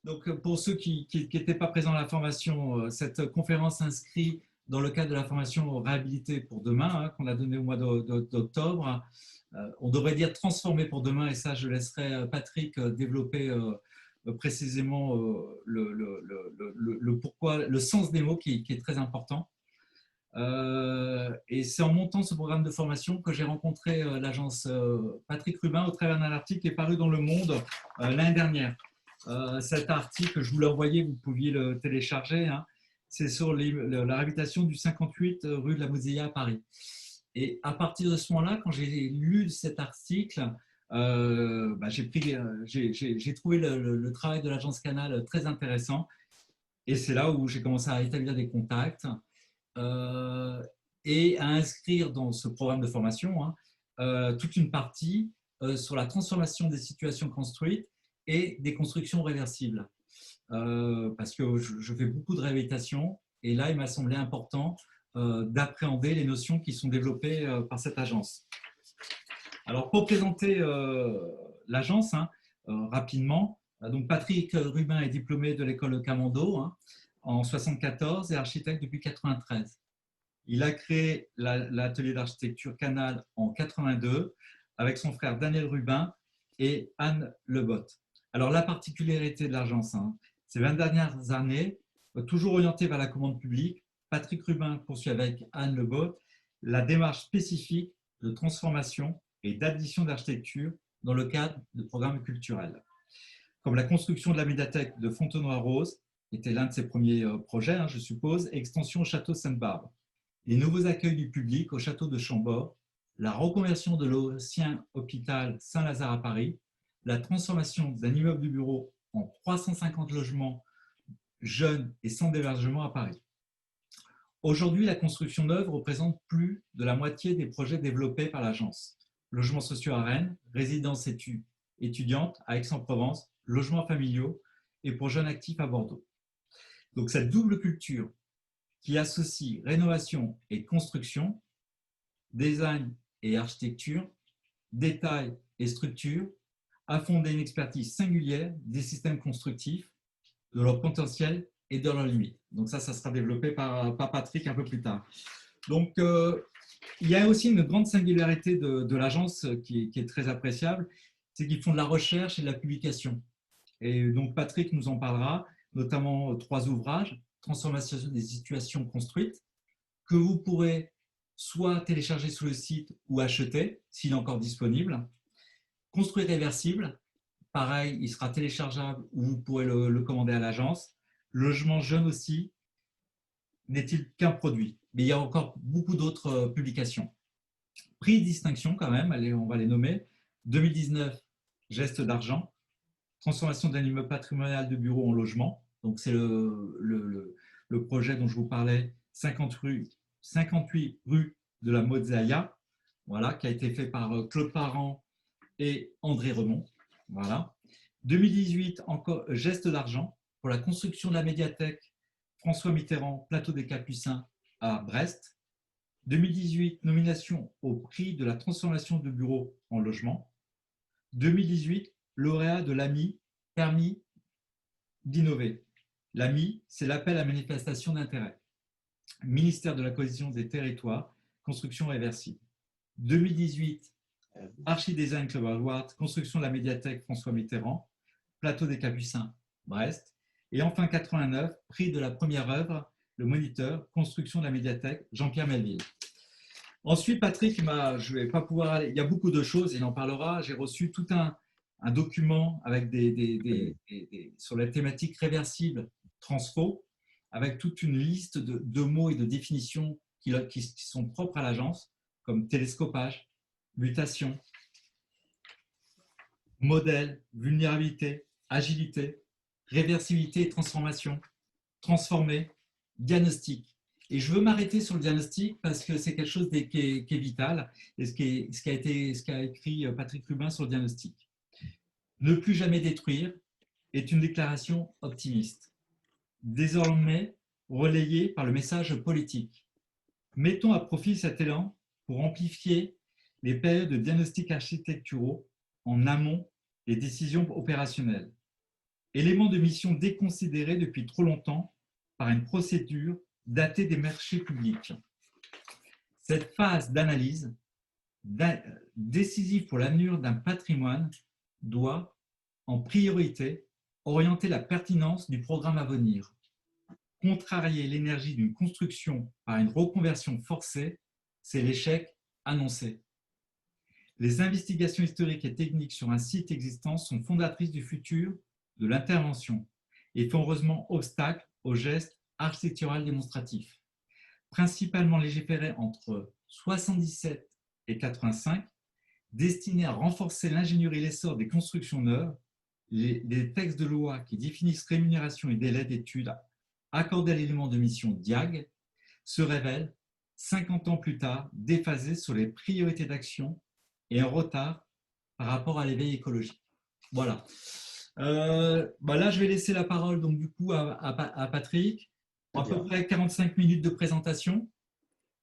Donc, pour ceux qui n'étaient pas présents à la formation, cette conférence s'inscrit dans le cadre de la formation réhabilité pour demain, hein, qu'on a donnée au mois d'octobre. On devrait dire transformer pour demain, et ça, je laisserai Patrick développer précisément le pourquoi, le sens des mots qui est très important. Et c'est en montant ce programme de formation que j'ai rencontré l'agence Patrick Rubin au travers d'un article qui est paru dans Le Monde l'année dernière. Cet article, je vous l'ai envoyé, vous pouviez le télécharger, hein. C'est sur la réhabilitation du 58 rue de la Mosella à Paris. Et à partir de ce moment-là, quand j'ai lu cet article, j'ai trouvé le travail de l'agence Canal très intéressant. Et c'est là où j'ai commencé à établir des contacts euh, et à inscrire dans ce programme de formation, hein, toute une partie sur la transformation des situations construites et des constructions réversibles. Parce que je fais beaucoup de réhabilitation et là, il m'a semblé important d'appréhender les notions qui sont développées par cette agence. Alors, pour présenter l'agence, hein, rapidement, donc Patrick Rubin est diplômé de l'école de Camando, hein, en 74 et architecte depuis 93. Il a créé l'atelier d'architecture Canal en 82 avec son frère Daniel Rubin et Anne Lebotte. Alors, la particularité de l'agence, hein, ces 20 dernières années, toujours orientée vers la commande publique, Patrick Rubin poursuit avec Anne Lebotte la démarche spécifique de transformation et d'addition d'architecture dans le cadre de programmes culturels, comme la construction de la médiathèque de Fontenoy-Rose, qui était l'un de ses premiers projets, hein, je suppose, et extension au château Sainte-Barbe, les nouveaux accueils du public au château de Chambord, la reconversion de l'ancien hôpital Saint-Lazare à Paris, la transformation d'un immeuble de bureau en 350 logements jeunes et sans hébergement à Paris. Aujourd'hui, la construction neuve représente plus de la moitié des projets développés par l'agence. Logements sociaux à Rennes, résidences étudiantes à Aix-en-Provence, logements familiaux et pour jeunes actifs à Bordeaux. Donc cette double culture qui associe rénovation et construction, design et architecture, détail et structure, a fondé une expertise singulière des systèmes constructifs, de leur potentiel et de leurs limites. Donc ça sera développé par Patrick un peu plus tard. Donc, il y a aussi une grande singularité de l'agence qui est très appréciable, c'est qu'ils font de la recherche et de la publication. Et donc, Patrick nous en parlera, notamment 3 ouvrages, Transformation des situations construites, que vous pourrez soit télécharger sur le site ou acheter, s'il est encore disponible. Construire réversible, pareil, il sera téléchargeable ou vous pourrez le commander à l'agence. Logement jeune aussi, n'est-il qu'un produit? Mais il y a encore beaucoup d'autres publications. Prix distinction quand même, allez, on va les nommer. 2019, geste d'argent, transformation d'un immeuble patrimonial de bureaux en logement. Donc c'est le projet dont je vous parlais, 58 rue de la Mozzaia, voilà, qui a été fait par Claude Parent et André Remond. Voilà. 2018, encore geste d'argent pour la construction de la médiathèque François Mitterrand, Plateau des Capucins à Brest. 2018, nomination au prix de la transformation de bureaux en logement. 2018, lauréat de l'AMI, permis d'innover. L'AMI, c'est l'appel à manifestation d'intérêt. Ministère de la cohésion des territoires, construction réversible. 2018, Archidesign Club Award, construction de la médiathèque François Mitterrand, Plateau des Capucins, Brest. Et enfin 89, prix de la première œuvre, le moniteur, construction de la médiathèque Jean-Pierre Melville. Ensuite, Patrick, je vais pas pouvoir aller, il y a beaucoup de choses, il en parlera. J'ai reçu tout un document avec sur la thématique réversible transfo, avec toute une liste de mots et de définitions qui sont propres à l'agence, comme télescopage, mutation, modèle, vulnérabilité, agilité, réversibilité et transformation, transformer, diagnostic. Et je veux m'arrêter sur le diagnostic parce que c'est quelque chose qui est vital et ce qu'a écrit Patrick Rubin sur le diagnostic. Ne plus jamais détruire est une déclaration optimiste, désormais relayée par le message politique. Mettons à profit cet élan pour amplifier les périodes de diagnostics architecturaux en amont des décisions opérationnelles. Élément de mission déconsidéré depuis trop longtemps par une procédure datée des marchés publics. Cette phase d'analyse, décisive pour l'avenir d'un patrimoine, doit, en priorité, orienter la pertinence du programme à venir. Contrarier l'énergie d'une construction par une reconversion forcée, c'est l'échec annoncé. Les investigations historiques et techniques sur un site existant sont fondatrices du futur de l'intervention et font heureusement obstacle aux gestes architectural démonstratifs. Principalement légiférés entre 77 et 85, destinés à renforcer l'ingénierie et l'essor des constructions neuves, les textes de loi qui définissent rémunération et délai d'études accordés à l'élément de mission DIAG se révèlent, 50 ans plus tard, déphasés sur les priorités d'action et en retard par rapport à l'éveil écologique. Voilà. Là, je vais laisser la parole donc, du coup, à Patrick. À peu près 45 minutes de présentation,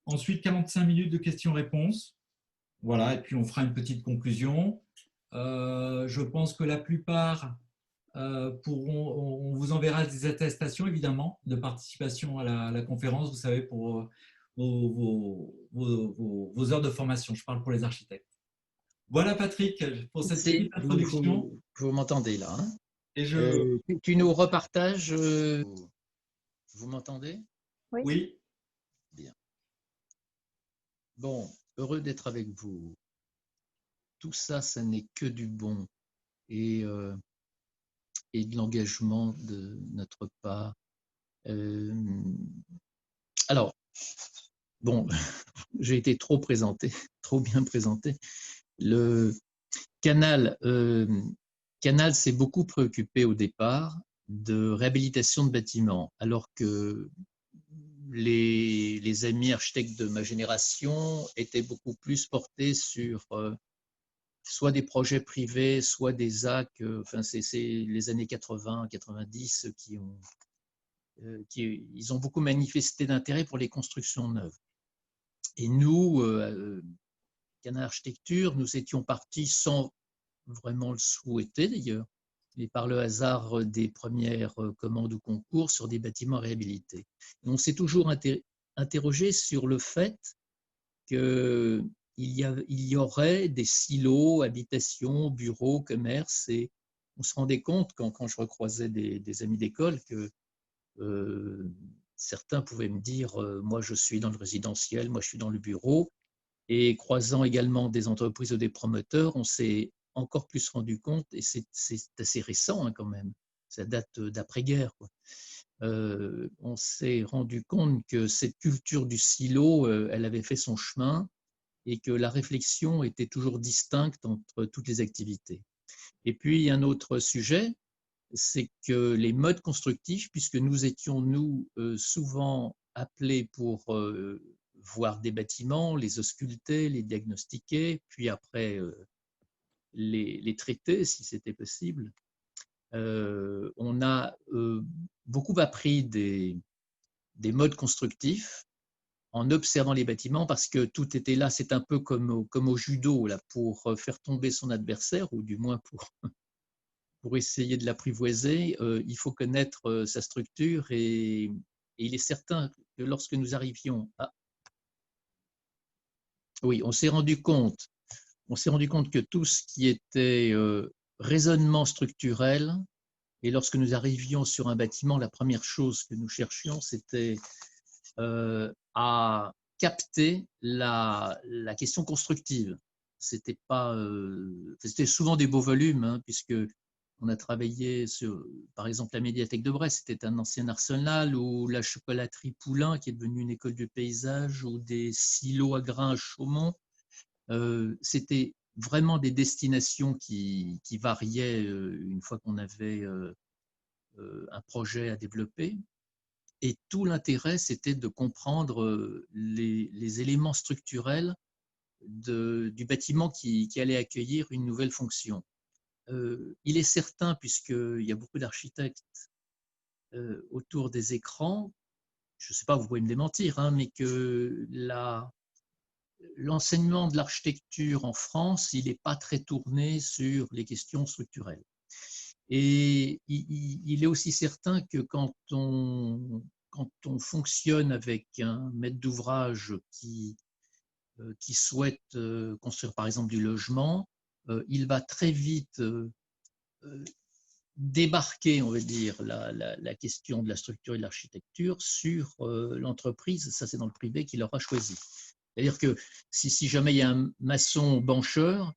ensuite 45 minutes de questions-réponses. Voilà, et puis on fera une petite conclusion. Je pense que la plupart on vous enverra des attestations, évidemment, de participation à la conférence, vous savez, pour vos heures de formation. Je parle pour les architectes. Voilà, Patrick, pour cette petite introduction. Vous m'entendez là, hein? Et je... Tu nous repartages. Vous m'entendez? Oui. Oui. Bien. Bon, heureux d'être avec vous. Tout ça, ça n'est que du bon et de l'engagement de notre part. Alors, bon, j'ai été trop présenté, trop bien présenté. Le Canal s'est beaucoup préoccupé au départ de réhabilitation de bâtiments, alors que les amis architectes de ma génération étaient beaucoup plus portés sur soit des projets privés, soit des ZAC. Enfin, c'est les années 80, 90 ils ont beaucoup manifesté d'intérêt pour les constructions neuves. Et nous, Canal Architecture, nous étions partis sans vraiment le souhaiter d'ailleurs, mais par le hasard des premières commandes ou concours sur des bâtiments réhabilités. Et on s'est toujours interrogé sur le fait qu'il y aurait des silos, habitations, bureaux, commerces, et on se rendait compte quand je recroisais des amis d'école que certains pouvaient me dire moi je suis dans le résidentiel, moi je suis dans le bureau, et croisant également des entreprises ou des promoteurs, on s'est encore plus rendu compte, et c'est assez récent hein, quand même, ça date d'après-guerre, on s'est rendu compte que cette culture du silo, elle avait fait son chemin et que la réflexion était toujours distincte entre toutes les activités. Et puis un autre sujet, c'est que les modes constructifs, puisque nous étions, souvent appelés pour voir des bâtiments, les ausculter, les diagnostiquer, puis après les traiter si c'était possible. On a beaucoup appris des modes constructifs en observant les bâtiments parce que tout était là. C'est un peu comme au judo, là, pour faire tomber son adversaire, ou du moins pour essayer de l'apprivoiser, il faut connaître sa structure, et il est certain que lorsque nous arrivions à... Oui, on s'est rendu compte que tout ce qui était raisonnement structurel, et lorsque nous arrivions sur un bâtiment, la première chose que nous cherchions, c'était à capter la question constructive. C'était souvent des beaux volumes, hein, puisque on a travaillé sur, par exemple, la médiathèque de Brest, c'était un ancien arsenal, ou la chocolaterie Poulain, qui est devenue une école du paysage, ou des silos à grains à Chaumont. C'était vraiment des destinations qui variaient une fois qu'on avait un projet à développer. Et tout l'intérêt, c'était de comprendre les éléments structurels du bâtiment qui allait accueillir une nouvelle fonction. Il est certain, puisqu'il y a beaucoup d'architectes autour des écrans, je ne sais pas, vous pouvez me démentir, hein, mais que l'enseignement de l'architecture en France, il n'est pas très tourné sur les questions structurelles. Et il est aussi certain que quand on fonctionne avec un maître d'ouvrage qui souhaite construire par exemple du logement, il va très vite débarquer, on va dire, la question de la structure et de l'architecture sur l'entreprise, ça c'est dans le privé, qu'il aura choisi. C'est-à-dire que si jamais il y a un maçon bancheur,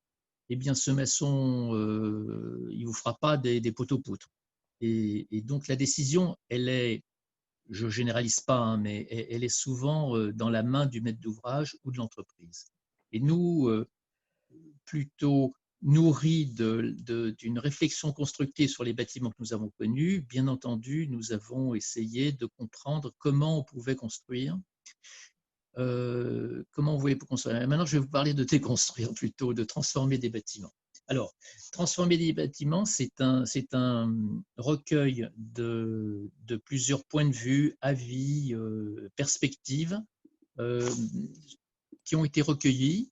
eh bien ce maçon, il ne vous fera pas des poteaux-poutres. Et donc la décision, elle est, je ne généralise pas, hein, mais elle est souvent dans la main du maître d'ouvrage ou de l'entreprise. Et nous, plutôt nourris d'une réflexion constructive sur les bâtiments que nous avons connus, bien entendu, nous avons essayé de comprendre comment on pouvait construire. Comment on pouvait construire. Maintenant, je vais vous parler de déconstruire plutôt, de transformer des bâtiments. Alors, transformer des bâtiments, c'est un recueil de plusieurs points de vue, avis, perspectives qui ont été recueillis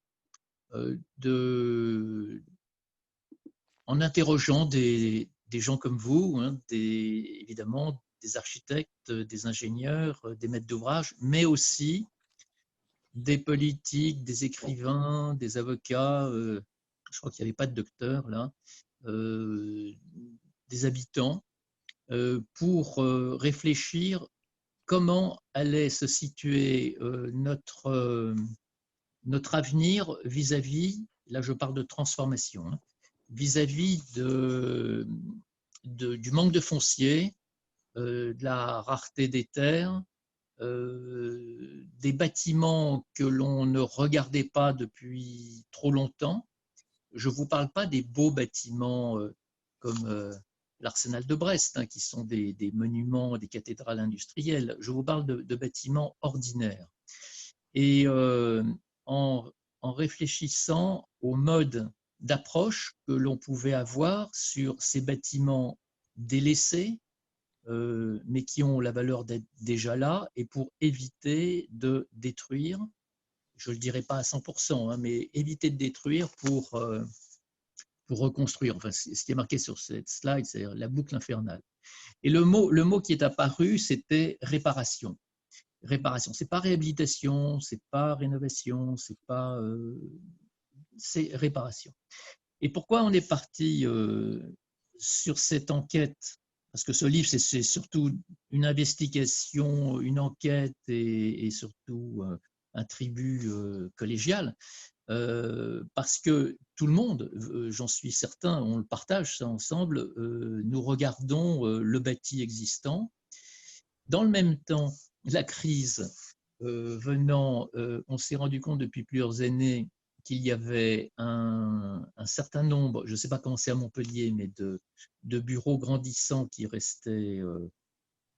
en interrogeant des gens comme vous, hein, évidemment des architectes, des ingénieurs, des maîtres d'ouvrage, mais aussi des politiques, des écrivains, des avocats, je crois qu'il n'y avait pas de docteur là, des habitants, pour réfléchir comment allait se situer notre avenir vis-à-vis, là je parle de transformation, hein, vis-à-vis du manque de foncier, de la rareté des terres, des bâtiments que l'on ne regardait pas depuis trop longtemps. Je ne vous parle pas des beaux bâtiments comme l'Arsenal de Brest, hein, qui sont des monuments, des cathédrales industrielles. Je vous parle de bâtiments ordinaires. Et en, en réfléchissant au mode d'approche que l'on pouvait avoir sur ces bâtiments délaissés, mais qui ont la valeur d'être déjà là, et pour éviter de détruire, je ne le dirai pas à 100%, hein, mais éviter de détruire pour reconstruire. Enfin, ce qui est marqué sur cette slide, c'est la boucle infernale. Et le mot qui est apparu, c'était réparation. Réparation, c'est pas réhabilitation, c'est pas rénovation, c'est réparation. Et pourquoi on est parti sur cette enquête? Parce que ce livre, c'est surtout une investigation, une enquête et surtout un tribut collégial. Parce que tout le monde, j'en suis certain, on le partage ça ensemble, nous regardons le bâti existant. Dans le même temps, la crise venant, on s'est rendu compte depuis plusieurs années qu'il y avait un certain nombre, je ne sais pas comment c'est à Montpellier, mais de bureaux grandissants qui restaient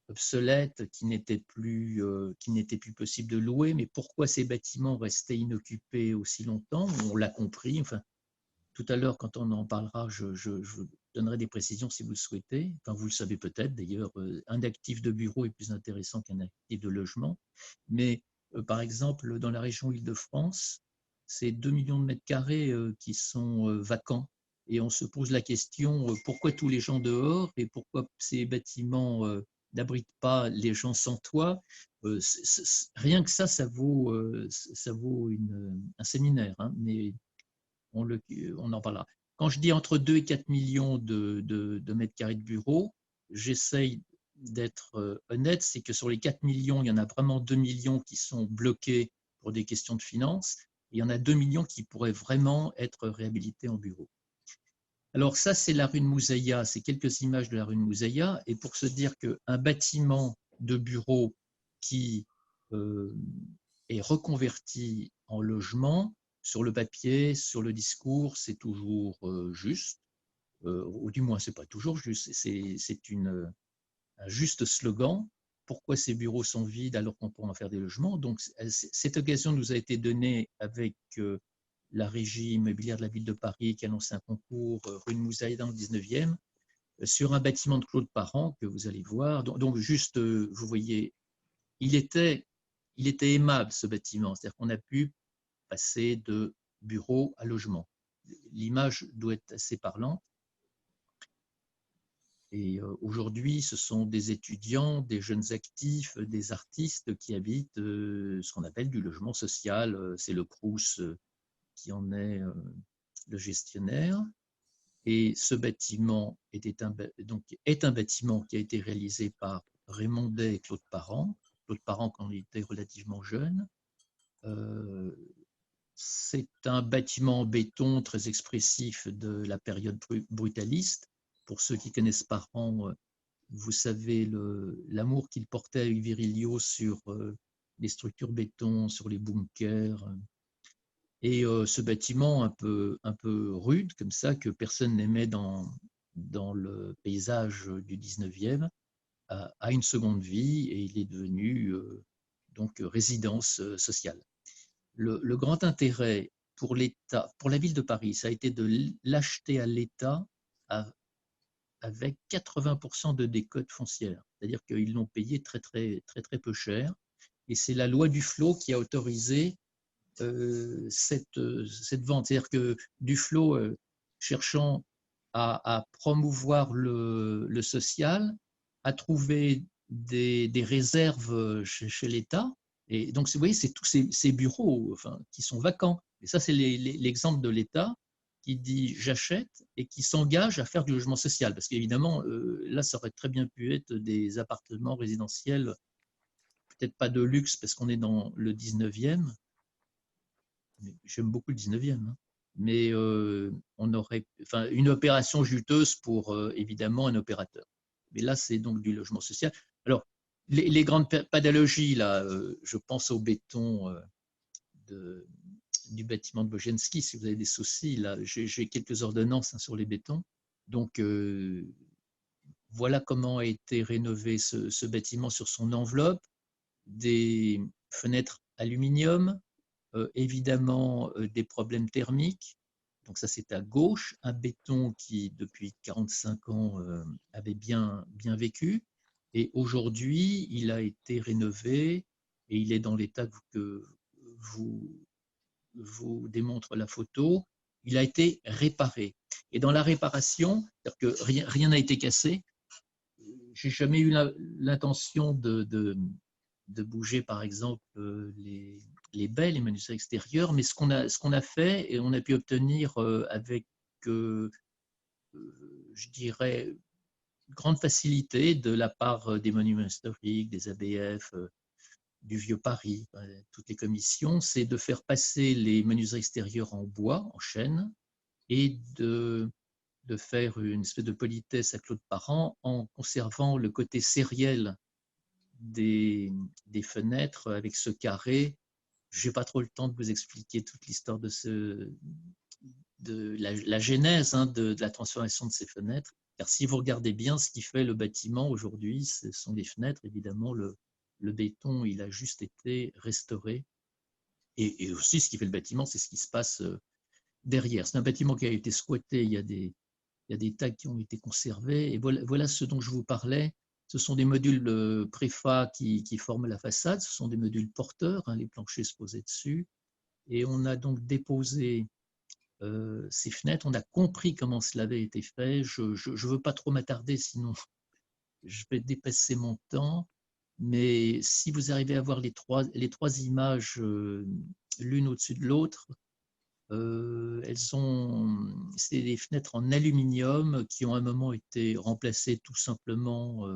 obsolètes, qui n'étaient plus possible de louer. Mais pourquoi ces bâtiments restaient inoccupés aussi longtemps? On l'a compris. Enfin, tout à l'heure, quand on en parlera, je vous donnerai des précisions si vous le souhaitez. Enfin, vous le savez peut-être d'ailleurs, un actif de bureau est plus intéressant qu'un actif de logement. Mais par exemple, dans la région Île-de-France, c'est 2 millions de mètres carrés qui sont vacants. Et on se pose la question, pourquoi tous les gens dehors et pourquoi ces bâtiments n'abritent pas les gens sans toit? Rien que ça vaut un séminaire, hein, mais on en parlera. Quand je dis entre 2 et 4 millions de mètres carrés de bureaux, j'essaye d'être honnête, c'est que sur les 4 millions, il y en a vraiment 2 millions qui sont bloqués pour des questions de finances, et il y en a 2 millions qui pourraient vraiment être réhabilités en bureaux. Alors ça, c'est la rue de Mouzaïa, c'est quelques images de la rue de Mouzaïa, et pour se dire qu'un bâtiment de bureau qui est reconverti en logement, sur le papier, sur le discours, c'est toujours juste, ou du moins, ce n'est pas toujours juste, c'est un juste slogan. Pourquoi ces bureaux sont vides alors qu'on pourrait en faire des logements? Donc, cette occasion nous a été donnée avec la régie immobilière de la ville de Paris qui a lancé un concours rue de Mouzaïa dans le 19e sur un bâtiment de Claude Parent que vous allez voir. Donc juste, vous voyez, il était aimable ce bâtiment, c'est-à-dire qu'on a pu passer de bureau à logement. L'image doit être assez parlante. Et aujourd'hui, ce sont des étudiants, des jeunes actifs, des artistes qui habitent ce qu'on appelle du logement social. C'est le Crous qui en est le gestionnaire. Et ce bâtiment est un bâtiment qui a été réalisé par Raymond Day et Claude Parent. Claude Parent quand il était relativement jeune. C'est un bâtiment en béton très expressif de la période brutaliste. Pour ceux qui connaissent Parent, vous savez l'amour qu'il portait à Virilio sur les structures béton, sur les bunkers. Et ce bâtiment un peu rude, comme ça, que personne n'aimait dans le paysage du 19e, a une seconde vie et il est devenu donc résidence sociale. Le grand intérêt pour l'État, pour la ville de Paris, ça a été de l'acheter à l'État avec 80% de décote foncière. C'est-à-dire qu'ils l'ont payé très, très, très, très peu cher. Et c'est la loi Duflot qui a autorisé cette vente. C'est-à-dire que Duflot, cherchant à promouvoir le social, a trouvé des réserves chez l'État. Et donc, vous voyez, c'est tous ces bureaux qui sont vacants. Et ça, c'est l'exemple de l'État qui dit j'achète et qui s'engage à faire du logement social. Parce qu'évidemment, là, ça aurait très bien pu être des appartements résidentiels, peut-être pas de luxe parce qu'on est dans le 19e. J'aime beaucoup le 19e. Hein. Mais on aurait une opération juteuse pour évidemment un opérateur. Mais là, c'est donc du logement social. Alors, les grandes pathologies, là, je pense au béton du bâtiment de Bojenski. Si vous avez des soucis, là, j'ai quelques ordonnances sur les bétons. Donc, voilà comment a été rénové ce bâtiment sur son enveloppe. Des fenêtres aluminium, évidemment des problèmes thermiques. Donc ça, c'est à gauche, un béton qui, depuis 45 ans, avait bien vécu. Et aujourd'hui, il a été rénové et il est dans l'état que vous démontre la photo. Il a été réparé. Et dans la réparation, c'est-à-dire que rien n'a été cassé. J'ai jamais eu l'intention de bouger, par exemple, les baies, les menuiseries extérieures, mais ce qu'on a fait, et on a pu obtenir avec, je dirais, grande facilité de la part des monuments historiques, des ABF, du Vieux Paris, toutes les commissions, c'est de faire passer les menuiseries extérieures en bois, en chêne, et de faire une espèce de politesse à Claude Parent en conservant le côté sériel des fenêtres avec ce carré. Je n'ai pas trop le temps de vous expliquer toute l'histoire de la genèse de la transformation de ces fenêtres, car si vous regardez bien ce qui fait le bâtiment aujourd'hui, ce sont les fenêtres, évidemment, le béton, il a juste été restauré. Et aussi, ce qui fait le bâtiment, c'est ce qui se passe derrière. C'est un bâtiment qui a été squatté, il y a des tags qui ont été conservés. Et voilà ce dont je vous parlais. Ce sont des modules préfa qui forment la façade. Ce sont des modules porteurs, les planchers se posaient dessus. Et on a donc déposé ces fenêtres. On a compris comment cela avait été fait. Je ne veux pas trop m'attarder, sinon je vais dépasser mon temps. Mais si vous arrivez à voir les trois images l'une au-dessus de l'autre, c'est des fenêtres en aluminium qui ont à un moment été remplacées tout simplement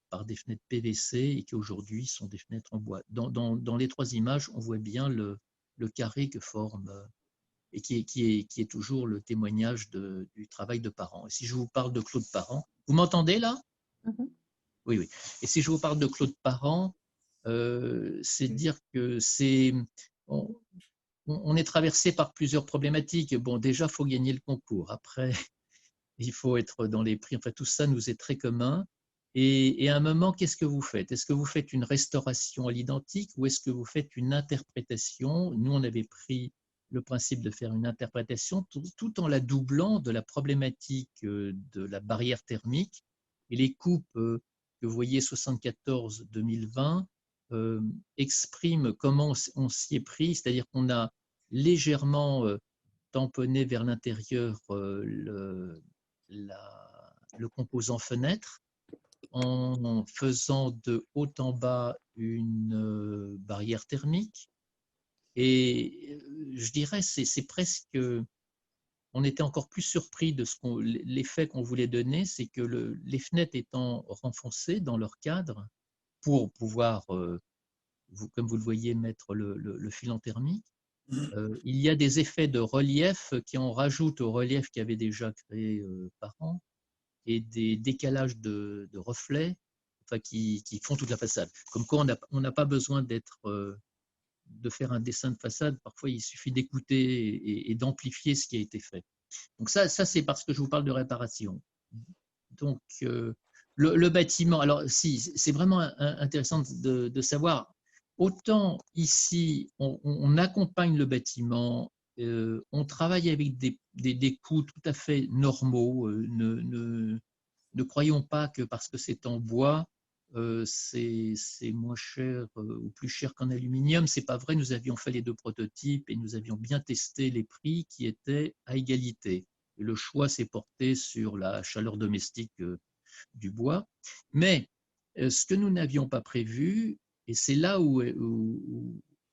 par des fenêtres PVC et qui aujourd'hui sont des fenêtres en bois. Dans les trois images, on voit bien le carré que forme et qui est toujours le témoignage du travail de Parent. Et si je vous parle de Claude Parent, vous m'entendez là? Mhm. Oui. Et si je vous parle de Claude Parent, c'est dire que on est traversé par plusieurs problématiques. Bon, déjà, il faut gagner le concours. Après, il faut être dans les prix. Enfin, tout ça nous est très commun. Et à un moment, qu'est-ce que vous faites? Est-ce que vous faites une restauration à l'identique ou est-ce que vous faites une interprétation? Nous, on avait pris le principe de faire une interprétation tout en la doublant de la problématique de la barrière thermique. Et les coupes que vous voyez 74-2020 expriment comment on s'y est pris, c'est-à-dire qu'on a légèrement tamponné vers l'intérieur le composant fenêtre en faisant de haut en bas une barrière thermique. Et je dirais, c'est presque, on était encore plus surpris de l'effet qu'on voulait donner, c'est que les fenêtres étant renfoncées dans leur cadre pour pouvoir, comme vous le voyez, mettre le filant thermique, il y a des effets de relief qui en rajoutent au relief qui avait déjà créé par an, et des décalages de reflets, enfin, qui font toute la façade. Comme quoi, on n'a pas besoin de faire un dessin de façade. Parfois, il suffit d'écouter et d'amplifier ce qui a été fait. Donc ça c'est parce que je vous parle de réparation. Donc, le bâtiment, alors si, c'est vraiment intéressant de savoir, autant ici, on accompagne le bâtiment, on travaille avec des coûts tout à fait normaux. Ne croyons pas que parce que c'est en bois, c'est moins cher ou plus cher qu'en aluminium. C'est pas vrai. Nous avions fait les 2 prototypes et nous avions bien testé les prix qui étaient à égalité. Et le choix s'est porté sur la chaleur domestique du bois. Mais ce que nous n'avions pas prévu, et c'est là où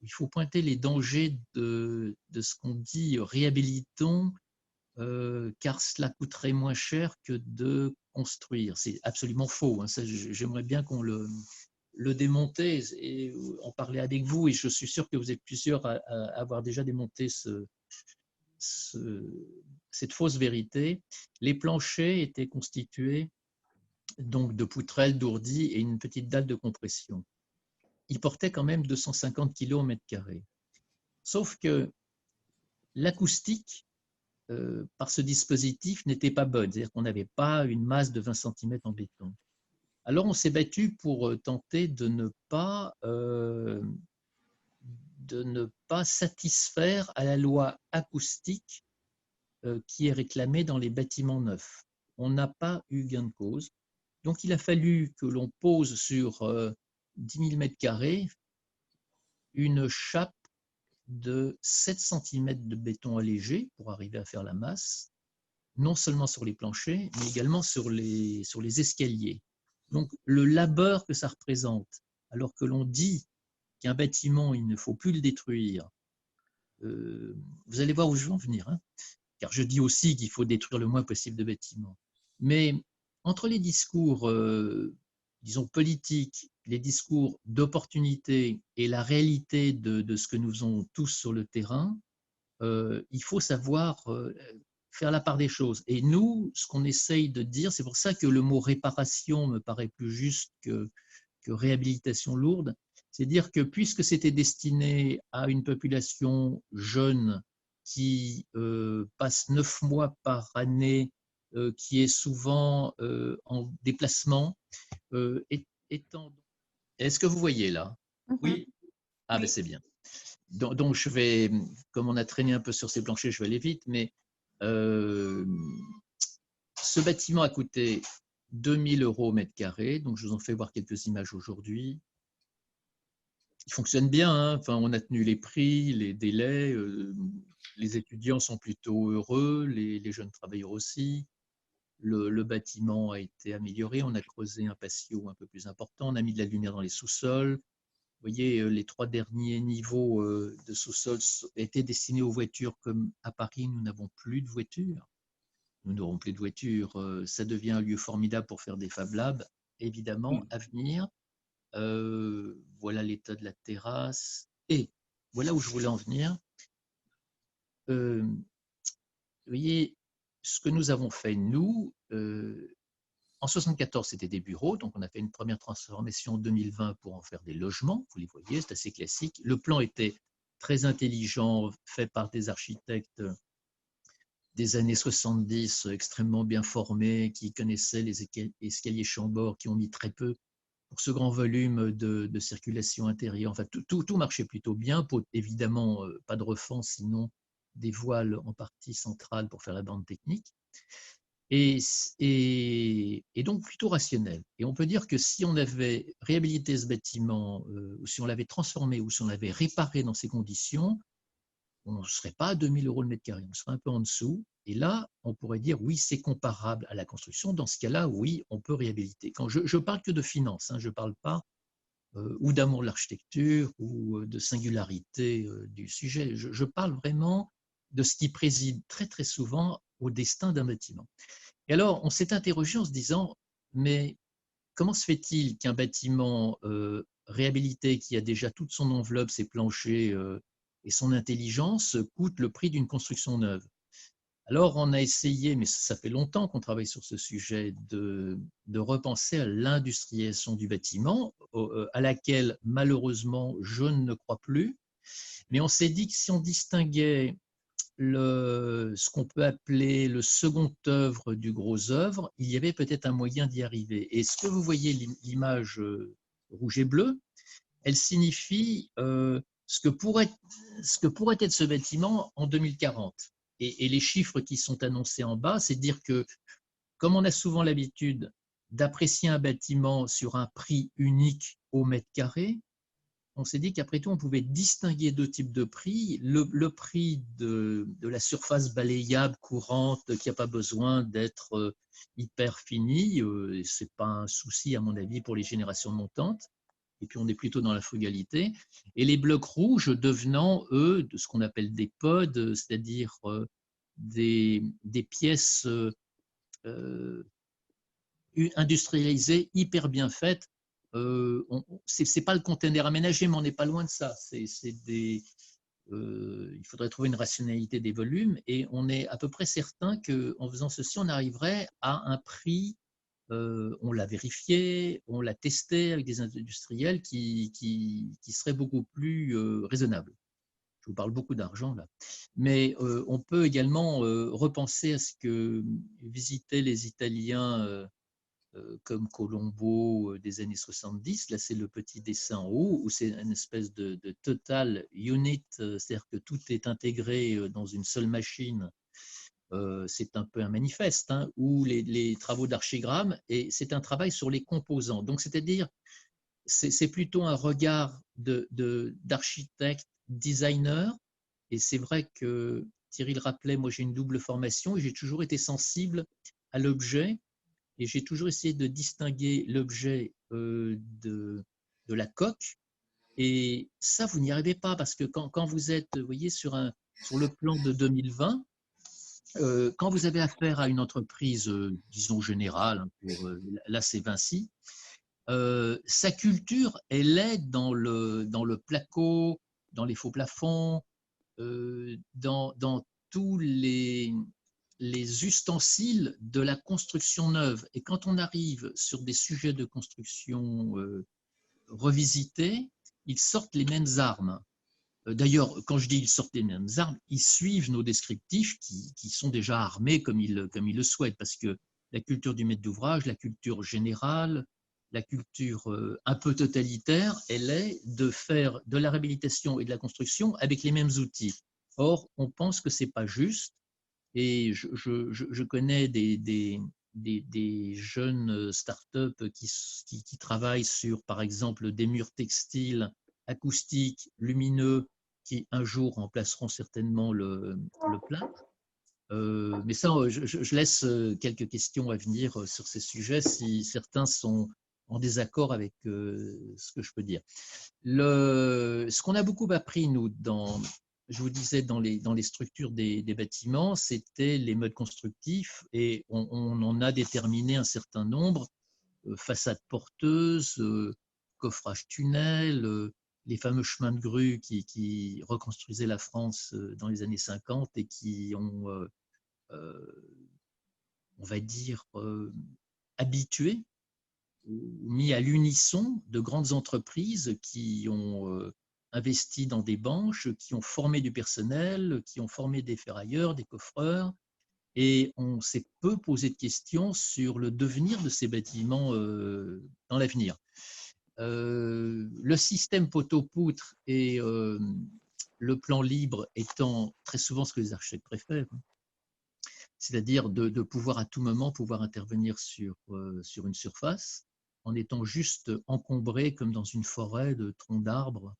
il faut pointer les dangers de ce qu'on dit réhabilitons, car cela coûterait moins cher que de construire. C'est absolument faux. Hein. J'aimerais bien qu'on le démontait et en parler avec vous. Et je suis sûr que vous êtes plusieurs à avoir déjà démonté cette fausse vérité. Les planchers étaient constitués donc de poutrelles, d'ourdis et une petite dalle de compression. Ils portaient quand même 250 kg au mètre carré. Sauf que l'acoustique par ce dispositif n'était pas bonne, c'est-à-dire qu'on n'avait pas une masse de 20 cm en béton. Alors on s'est battu pour tenter de ne pas satisfaire à la loi acoustique qui est réclamée dans les bâtiments neufs. On n'a pas eu gain de cause. Donc il a fallu que l'on pose sur 10 000 m² une chape de 7 cm de béton allégé pour arriver à faire la masse, non seulement sur les planchers, mais également sur les escaliers. Donc le labeur que ça représente, alors que l'on dit qu'un bâtiment, il ne faut plus le détruire, vous allez voir où je veux en venir, hein, car je dis aussi qu'il faut détruire le moins possible de bâtiments. Mais entre les discours, disons, politiques, les discours d'opportunité et la réalité de ce que nous faisons tous sur le terrain, il faut savoir faire la part des choses. Et nous, ce qu'on essaye de dire, c'est pour ça que le mot réparation me paraît plus juste que réhabilitation lourde, c'est dire que puisque c'était destiné à une population jeune qui passe 9 mois par année, qui est souvent en déplacement, étant... Est-ce que vous voyez là? Oui. Ah ben c'est bien. Donc je vais, comme on a traîné un peu sur ces planchers, je vais aller vite, mais ce bâtiment a coûté 2 000 € au mètre carré, donc je vous en fais voir quelques images aujourd'hui. Il fonctionne bien, hein. Enfin, on a tenu les prix, les délais, les étudiants sont plutôt heureux, les jeunes travailleurs aussi. Le bâtiment a été amélioré, on a creusé un patio un peu plus important, on a mis de la lumière dans les sous-sols. Vous voyez, les 3 derniers niveaux de sous-sol étaient destinés aux voitures. Comme à Paris, nous n'avons plus de voitures. Nous n'aurons plus de voitures. Ça devient un lieu formidable pour faire des Fab Labs, évidemment, à venir. Voilà l'état de la terrasse. Et voilà où je voulais en venir. Vous voyez, ce que nous avons fait, nous, en 1974, c'était des bureaux, donc on a fait une première transformation en 2020 pour en faire des logements. Vous les voyez, c'est assez classique. Le plan était très intelligent, fait par des architectes des années 70, extrêmement bien formés, qui connaissaient les escaliers Chambord, qui ont mis très peu pour ce grand volume de circulation intérieure. Enfin, tout marchait plutôt bien. Évidemment, pas de refend, sinon des voiles en partie centrale pour faire la bande technique. Et donc plutôt rationnel. Et on peut dire que si on avait réhabilité ce bâtiment, ou si on l'avait transformé, ou si on l'avait réparé dans ces conditions, on ne serait pas à 2 000 € le mètre carré, on serait un peu en dessous. Et là, on pourrait dire oui, c'est comparable à la construction. Dans ce cas-là, oui, on peut réhabiliter. Quand je parle que de finances, hein, je ne parle pas ou d'amour de l'architecture ou de singularité du sujet. Je parle vraiment de ce qui préside très très souvent au destin d'un bâtiment. Et alors, on s'est interrogé en se disant, mais comment se fait-il qu'un bâtiment réhabilité qui a déjà toute son enveloppe, ses planchers et son intelligence coûte le prix d'une construction neuve? Alors, on a essayé, mais ça fait longtemps qu'on travaille sur ce sujet, de repenser à l'industrialisation du bâtiment, à laquelle malheureusement je ne crois plus. Mais on s'est dit que si on distinguait ce qu'on peut appeler le second œuvre du gros œuvre, il y avait peut-être un moyen d'y arriver. Et ce que vous voyez, l'image rouge et bleue, elle signifie ce que pourrait être ce bâtiment en 2040. Et les chiffres qui sont annoncés en bas, c'est dire que, comme on a souvent l'habitude d'apprécier un bâtiment sur un prix unique au mètre carré, on s'est dit qu'après tout, on pouvait distinguer deux types de prix. Le prix de la surface balayable courante qui n'a pas besoin d'être hyper finie, ce n'est pas un souci à mon avis pour les générations montantes. Et puis on est plutôt dans la frugalité. Et les blocs rouges devenant, eux, de ce qu'on appelle des pods, c'est-à-dire des pièces industrialisées, hyper bien faites. Ce n'est pas le container aménagé, mais on n'est pas loin de ça. Il faudrait trouver une rationalité des volumes et on est à peu près certain qu'en faisant ceci, on arriverait à un prix, on l'a vérifié, on l'a testé avec des industriels qui serait beaucoup plus raisonnable. Je vous parle beaucoup d'argent là. Mais on peut également repenser à ce que visitaient les Italiens comme Colombo des années 70. Là, c'est le petit dessin en haut, où c'est une espèce de total unit, c'est-à-dire que tout est intégré dans une seule machine. C'est un peu un manifeste, hein, ou les travaux d'archigramme, et c'est un travail sur les composants. Donc, c'est-à-dire, c'est plutôt un regard d'architecte, designer, et c'est vrai que Thierry le rappelait, moi j'ai une double formation et j'ai toujours été sensible à l'objet et j'ai toujours essayé de distinguer l'objet de la coque. Et ça, vous n'y arrivez pas parce que quand vous êtes, vous voyez, sur le plan de 2020, quand vous avez affaire à une entreprise, disons générale, hein, là c'est Vinci, sa culture, elle est dans le placo, dans les faux plafonds, dans tous les ustensiles de la construction neuve. Et quand on arrive sur des sujets de construction revisités, ils sortent les mêmes armes. D'ailleurs, quand je dis ils sortent les mêmes armes, ils suivent nos descriptifs qui sont déjà armés comme ils le souhaitent, parce que la culture du maître d'ouvrage, la culture générale, la culture un peu totalitaire, elle est de faire de la réhabilitation et de la construction avec les mêmes outils. Or, on pense que ce n'est pas juste, et je connais des jeunes startups qui travaillent sur, par exemple, des murs textiles acoustiques, lumineux, qui un jour remplaceront certainement le plâtre. Mais ça, je laisse quelques questions à venir sur ces sujets si certains sont en désaccord avec ce que je peux dire. Ce qu'on a beaucoup appris, nous, je vous disais, dans les structures des bâtiments, c'était les modes constructifs et on en a déterminé un certain nombre, façades porteuses, coffrage tunnel, les fameux chemins de grue qui reconstruisaient la France dans les années 50 et qui ont, on va dire, habitué ou mis à l'unisson de grandes entreprises qui ont investi dans des banches, qui ont formé du personnel, qui ont formé des ferrailleurs, des coffreurs, et on s'est peu posé de questions sur le devenir de ces bâtiments dans l'avenir. Le système poteau-poutre et le plan libre étant très souvent ce que les architectes préfèrent, c'est-à-dire de pouvoir à tout moment pouvoir intervenir sur une surface en étant juste encombré comme dans une forêt de troncs d'arbres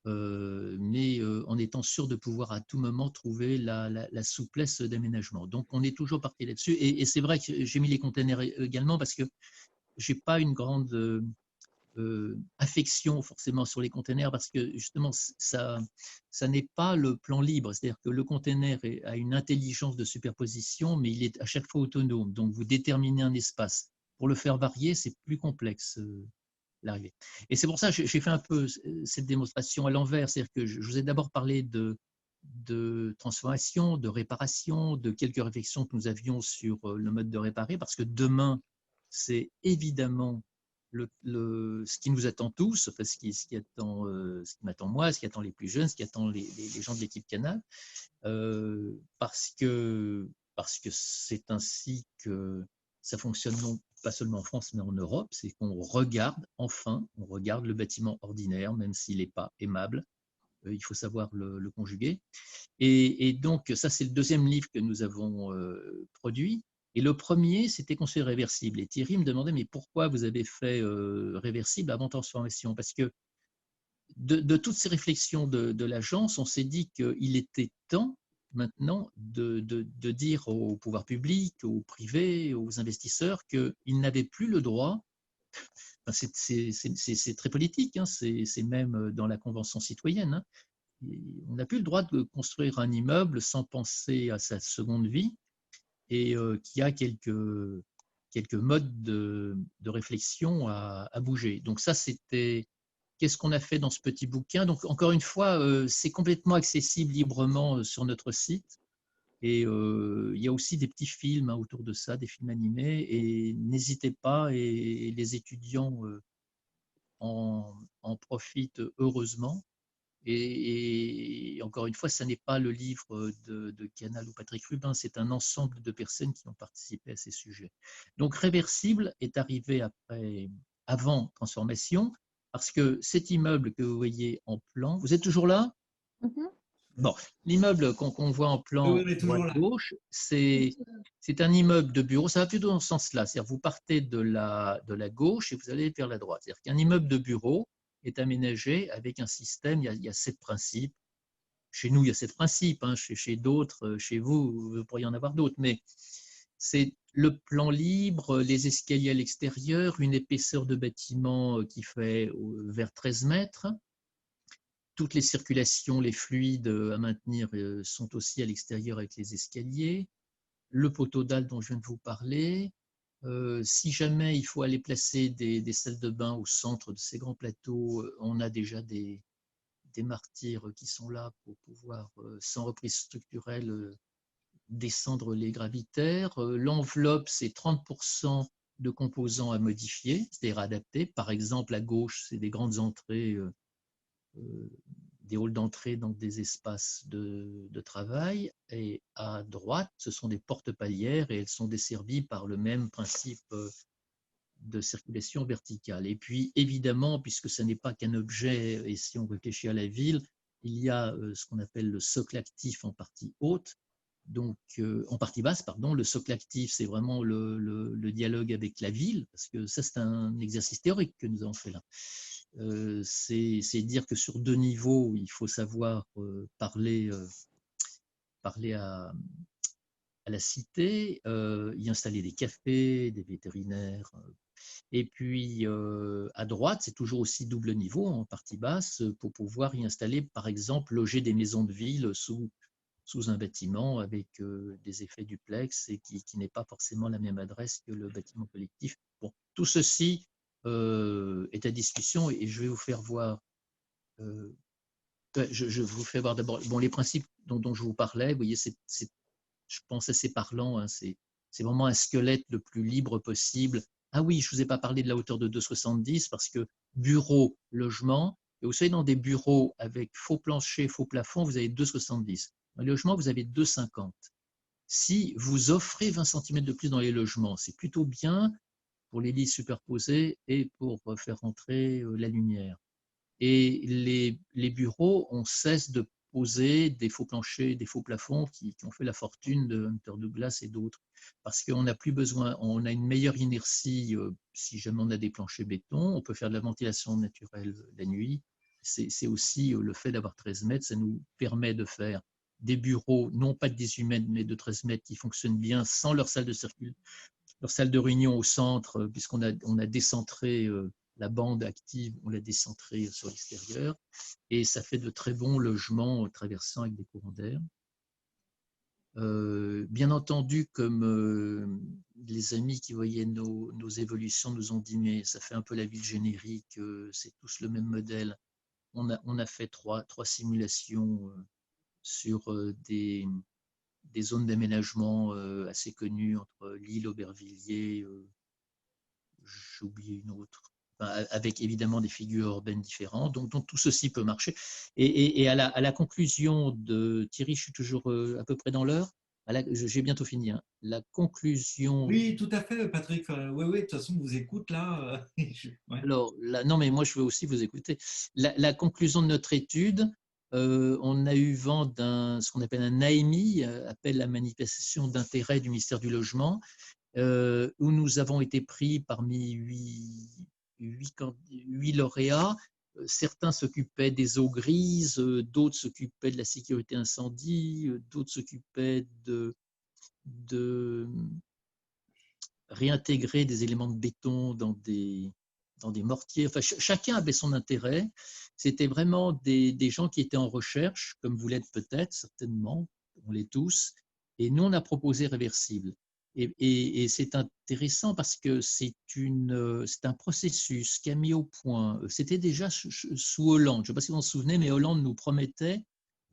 mais en étant sûr de pouvoir à tout moment trouver la souplesse d'aménagement. Donc, on est toujours parti là-dessus. Et c'est vrai que j'ai mis les containers également parce que je n'ai pas une grande affection forcément sur les containers parce que justement, ça n'est pas le plan libre. C'est-à-dire que le container a une intelligence de superposition, mais il est à chaque fois autonome. Donc, vous déterminez un espace. Pour le faire varier, c'est plus complexe. L'arrivée. Et c'est pour ça que j'ai fait un peu cette démonstration à l'envers, c'est-à-dire que je vous ai d'abord parlé de transformation, de réparation, de quelques réflexions que nous avions sur le mode de réparer, parce que demain, c'est évidemment ce qui nous attend tous, enfin, ce qui m'attend moi, ce qui attend les plus jeunes, ce qui attend les gens de l'équipe Canal, parce que c'est ainsi que ça fonctionne non pas seulement en France, mais en Europe, c'est qu'on regarde, enfin, on regarde le bâtiment ordinaire, même s'il n'est pas aimable, il faut savoir le conjuguer. Et donc, ça, c'est le deuxième livre que nous avons produit. Et le premier, c'était Conseil réversible. Et Thierry me demandait, mais pourquoi vous avez fait réversible avant transformation? Parce que de toutes ces réflexions de l'agence, on s'est dit qu'il était temps maintenant de dire au pouvoir public, aux privés, aux investisseurs qu'ils n'avaient plus le droit, enfin, c'est très politique, hein, c'est même dans la Convention citoyenne, hein, on n'a plus le droit de construire un immeuble sans penser à sa seconde vie et qui a quelques modes de réflexion à bouger. Donc ça, c'était qu'est-ce qu'on a fait dans ce petit bouquin. Donc encore une fois, c'est complètement accessible librement sur notre site. Et il y a aussi des petits films autour de ça, des films animés. Et n'hésitez pas, et les étudiants en profitent heureusement. Et encore une fois, ce n'est pas le livre de Canal ou Patrick Rubin, c'est un ensemble de personnes qui ont participé à ces sujets. Donc, Réversible est arrivé avant Transformation, parce que cet immeuble que vous voyez en plan, vous êtes toujours là? Mhm. Bon, l'immeuble qu'on voit en Oui, plan on est toujours là. droite-gauche, c'est un immeuble de bureau. Ça va plutôt dans ce sens-là. C'est-à-dire vous partez de la gauche et vous allez vers la droite. C'est-à-dire qu'un immeuble de bureau est aménagé avec un système, il y a 7 principes. Chez nous, il y a 7 principes. Hein. Chez d'autres, chez vous, vous pourriez en avoir d'autres. Mais c'est le plan libre, les escaliers à l'extérieur, une épaisseur de bâtiment qui fait vers 13 mètres. Toutes les circulations, les fluides à maintenir sont aussi à l'extérieur avec les escaliers. Le poteau dalle dont je viens de vous parler. Si jamais il faut aller placer des salles de bain au centre de ces grands plateaux, on a déjà des martyrs qui sont là pour pouvoir, sans reprise structurelle, descendre les gravitaires. L'enveloppe, c'est 30% de composants à modifier, c'est-à-dire adapter. Par exemple, à gauche, c'est des grandes entrées des halls d'entrée dans des espaces de travail, et à droite, ce sont des portes palières et elles sont desservies par le même principe de circulation verticale. Et puis, évidemment, puisque ce n'est pas qu'un objet, et si on réfléchit à la ville, il y a ce qu'on appelle le socle actif en partie haute, donc en partie basse, pardon. Le socle actif, c'est vraiment le dialogue avec la ville, parce que ça, c'est un exercice théorique que nous avons fait là. C'est dire que sur 2 niveaux, il faut savoir parler à la cité, y installer des cafés, des vétérinaires. Et puis à droite, c'est toujours aussi double niveau en partie basse pour pouvoir y installer, par exemple, loger des maisons de ville sous un bâtiment avec des effets duplex et qui n'est pas forcément la même adresse que le bâtiment collectif. Bon, tout ceci est à discussion et je vais vous faire voir. Je vous fais voir d'abord les principes dont je vous parlais. Vous voyez, je pense assez parlant. Hein, c'est vraiment un squelette le plus libre possible. Ah oui, je ne vous ai pas parlé de la hauteur de 2,70 parce que bureau, logement, et vous savez, dans des bureaux avec faux plancher, faux plafond, vous avez 2,70. Dans les logements, vous avez 2,50. Si vous offrez 20 cm de plus dans les logements, c'est plutôt bien pour les lits superposés et pour faire entrer la lumière. Et les bureaux, on cesse de poser des faux planchers, des faux plafonds qui ont fait la fortune de Hunter Douglas et d'autres. Parce qu'on n'a plus besoin, on a une meilleure inertie si jamais on a des planchers béton, on peut faire de la ventilation naturelle la nuit, c'est aussi le fait d'avoir 13 mètres, ça nous permet de faire des bureaux, non pas de 18 mètres, mais de 13 mètres qui fonctionnent bien sans leur salle de leur salle de réunion au centre, puisqu'on a décentré la bande active, on l'a décentrée sur l'extérieur, et ça fait de très bons logements traversants avec des courants d'air. Bien entendu, comme les amis qui voyaient nos évolutions nous ont dit, mais ça fait un peu la ville générique, c'est tous le même modèle. On a fait trois simulations sur des zones d'aménagement assez connues entre Lille, Aubervilliers, j'ai oublié une autre, enfin, avec évidemment des figures urbaines différentes. Donc tout ceci peut marcher. Et à la conclusion de Thierry, je suis toujours à peu près dans l'heure. J'ai bientôt fini. Hein. La conclusion. Oui, tout à fait, Patrick. Oui, oui, de toute façon, on vous écoute là. Ouais. Alors, non, mais moi, je veux aussi vous écouter. La conclusion de notre étude, on a eu vent ce qu'on appelle un AMI, appel à manifestation d'intérêt du ministère du Logement, où nous avons été pris parmi huit lauréats. Certains s'occupaient des eaux grises, d'autres s'occupaient de la sécurité incendie, d'autres s'occupaient de réintégrer des éléments de béton dans des mortiers. Enfin, chacun avait son intérêt. C'était vraiment des gens qui étaient en recherche, comme vous l'êtes peut-être, certainement, on l'est tous. Et nous, on a proposé réversible. Et c'est intéressant parce que c'est un processus qui a mis au point. C'était déjà sous Hollande. Je ne sais pas si vous vous souvenez, mais Hollande nous promettait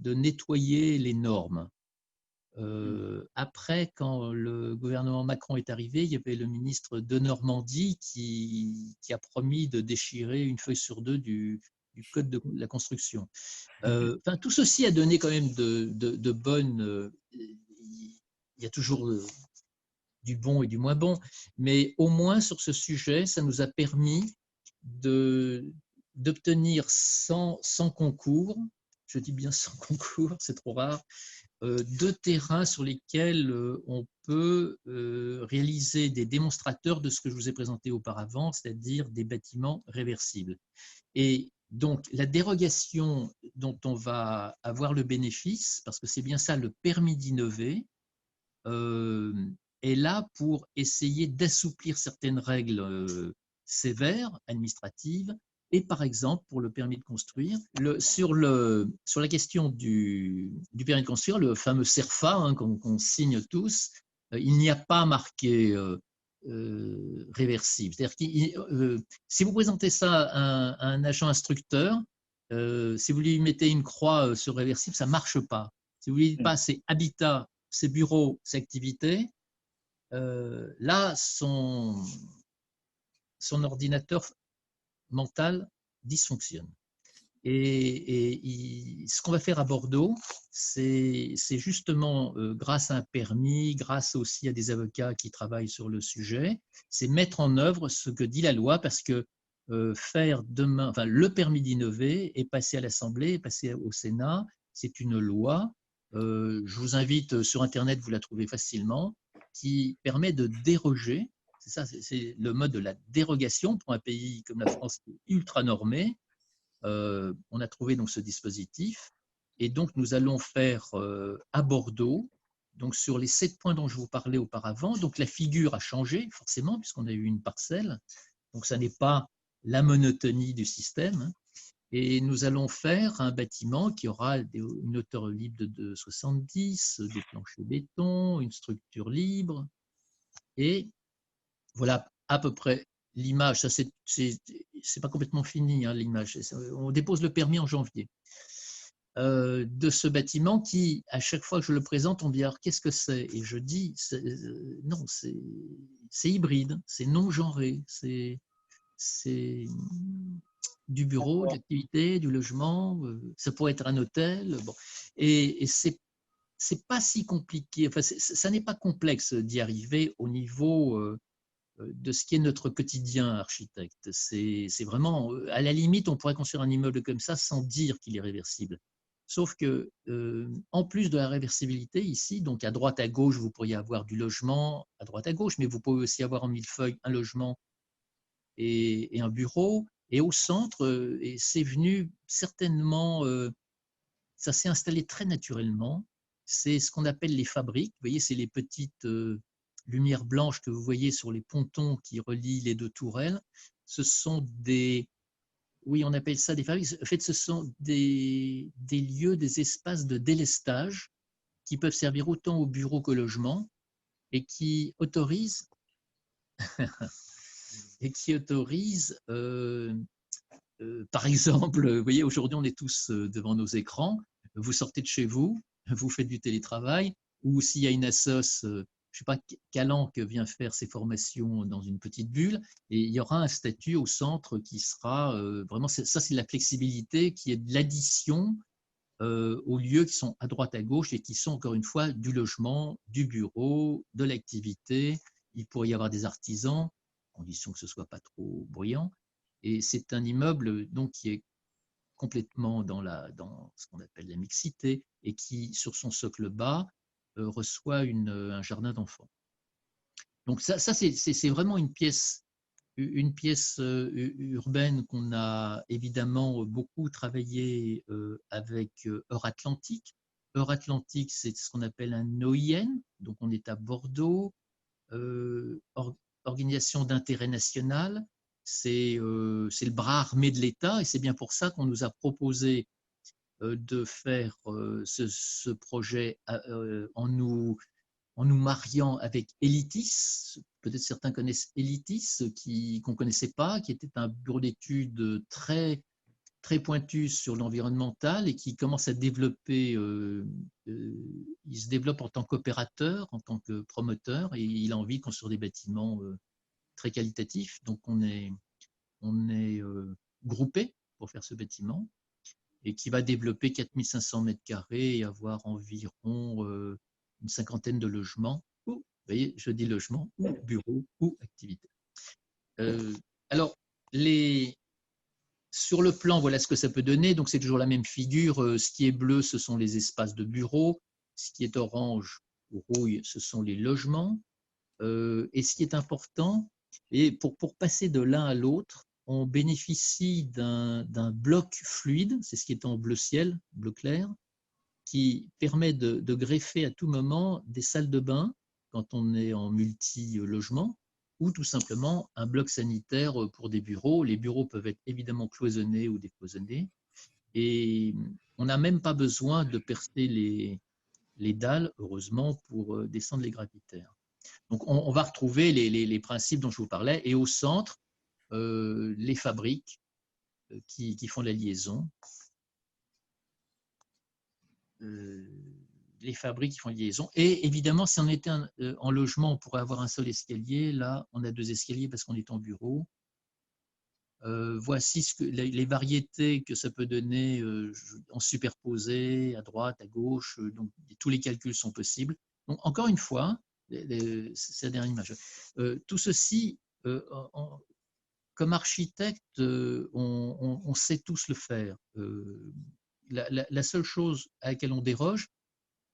de nettoyer les normes. Après, quand le gouvernement Macron est arrivé, il y avait le ministre de Normandie qui a promis de déchirer une feuille sur deux du code de la construction. Enfin, tout ceci a donné quand même de bonnes. Il y a toujours du bon et du moins bon, mais au moins sur ce sujet, ça nous a permis d'obtenir sans concours, je dis bien sans concours, c'est trop rare, deux terrains sur lesquels on peut réaliser des démonstrateurs de ce que je vous ai présenté auparavant, c'est-à-dire des bâtiments réversibles. Et donc, la dérogation dont on va avoir le bénéfice, parce que c'est bien ça le permis d'innover, est là pour essayer d'assouplir certaines règles sévères, administratives, et par exemple, pour le permis de construire, sur la question du permis de construire, le fameux CERFA hein, qu'on signe tous, il n'y a pas marqué réversible. C'est-à-dire que si vous présentez ça à un agent instructeur, si vous lui mettez une croix sur réversible, ça ne marche pas. Si vous lui dites pas c'est habitat, c'est bureau, c'est activité, là, son ordinateur mental dysfonctionne. Et ce qu'on va faire à Bordeaux, c'est justement grâce à un permis, grâce aussi à des avocats qui travaillent sur le sujet, c'est mettre en œuvre ce que dit la loi parce que faire demain, enfin, le permis d'innover est passé à l'Assemblée, est passé au Sénat, c'est une loi. Je vous invite sur Internet, vous la trouvez facilement, qui permet de déroger. C'est ça, c'est le mode de la dérogation pour un pays comme la France qui est ultra normé. On a trouvé donc ce dispositif et donc nous allons faire à Bordeaux, donc sur les 7 points dont je vous parlais auparavant, donc la figure a changé forcément puisqu'on a eu une parcelle, donc ça n'est pas la monotonie du système hein, et nous allons faire un bâtiment qui aura une hauteur libre de 70, des planchers béton, une structure libre et voilà à peu près l'image, ça c'est pas complètement fini hein, l'image. On dépose le permis en janvier de ce bâtiment qui, à chaque fois que je le présente, on me dit alors qu'est-ce que c'est? Et je dis non, c'est hybride, c'est non genré, c'est du bureau, de l'activité, du logement, ça pourrait être un hôtel. Bon. Et c'est pas si compliqué, enfin, ça n'est pas complexe d'y arriver au niveau de ce qui est notre quotidien architecte. C'est vraiment, à la limite, on pourrait construire un immeuble comme ça sans dire qu'il est réversible. Sauf que, en plus de la réversibilité ici, donc à droite à gauche, vous pourriez avoir du logement à droite à gauche, mais vous pouvez aussi avoir en millefeuille un logement et un bureau. Et au centre, et c'est venu certainement, ça s'est installé très naturellement. C'est ce qu'on appelle les fabriques. Vous voyez, c'est les petites lumières blanches que vous voyez sur les pontons qui relient les deux tourelles. Ce sont des, oui, on appelle ça des fabriques. En fait, ce sont des lieux, des espaces de délestage qui peuvent servir autant au bureau qu'au logement et qui autorisent, par exemple, vous voyez, aujourd'hui, on est tous devant nos écrans. Vous sortez de chez vous, vous faites du télétravail, ou s'il y a une assoce, je ne sais pas, Calanque vient faire ses formations dans une petite bulle, et il y aura un statut au centre qui sera vraiment, ça c'est la flexibilité qui est de l'addition aux lieux qui sont à droite, à gauche, et qui sont encore une fois du logement, du bureau, de l'activité. Il pourrait y avoir des artisans, à condition que ce ne soit pas trop bruyant. Et c'est un immeuble donc, qui est complètement dans ce qu'on appelle la mixité et qui, sur son socle bas, reçoit un jardin d'enfants. Donc ça c'est vraiment une pièce urbaine qu'on a évidemment beaucoup travaillé avec Euratlantique. Euratlantique, c'est ce qu'on appelle un OIN, donc on est à Bordeaux, organisation d'intérêt national, c'est le bras armé de l'État, et c'est bien pour ça qu'on nous a proposé de faire ce projet en nous mariant avec Elitis. Peut-être certains connaissent Elitis, qu'on ne connaissait pas, qui était un bureau d'études très, très pointu sur l'environnemental et qui commence à développer, il se développe en tant qu'opérateur, en tant que promoteur, et il a envie de construire des bâtiments très qualitatifs. Donc on est groupé pour faire ce bâtiment et qui va développer 4500 mètres carrés et avoir environ une cinquantaine de logements, ou, vous voyez, je dis logements, ou bureaux, ou activités. Alors, sur le plan, voilà ce que ça peut donner. Donc, c'est toujours la même figure. Ce qui est bleu, ce sont les espaces de bureaux. Ce qui est orange ou rouille, ce sont les logements. Et ce qui est important, et pour passer de l'un à l'autre, on bénéficie d'un bloc fluide, c'est ce qui est en bleu ciel, bleu clair, qui permet de greffer à tout moment des salles de bain quand on est en multi-logement, ou tout simplement un bloc sanitaire pour des bureaux. Les bureaux peuvent être évidemment cloisonnés ou décloisonnés, et on n'a même pas besoin de percer les dalles, heureusement, pour descendre les gravitaires. Donc on va retrouver les principes dont je vous parlais, et au centre, les fabriques qui font la liaison. Les fabriques qui font la liaison. Et évidemment, si on était en logement, on pourrait avoir un seul escalier. Là, on a 2 escaliers parce qu'on est en bureau. Voici les variétés que ça peut donner en superposé, à droite, à gauche. Donc, tous les calculs sont possibles. Donc, encore une fois, c'est la dernière image. Tout ceci, comme architecte, on sait tous le faire. La seule chose à laquelle on déroge,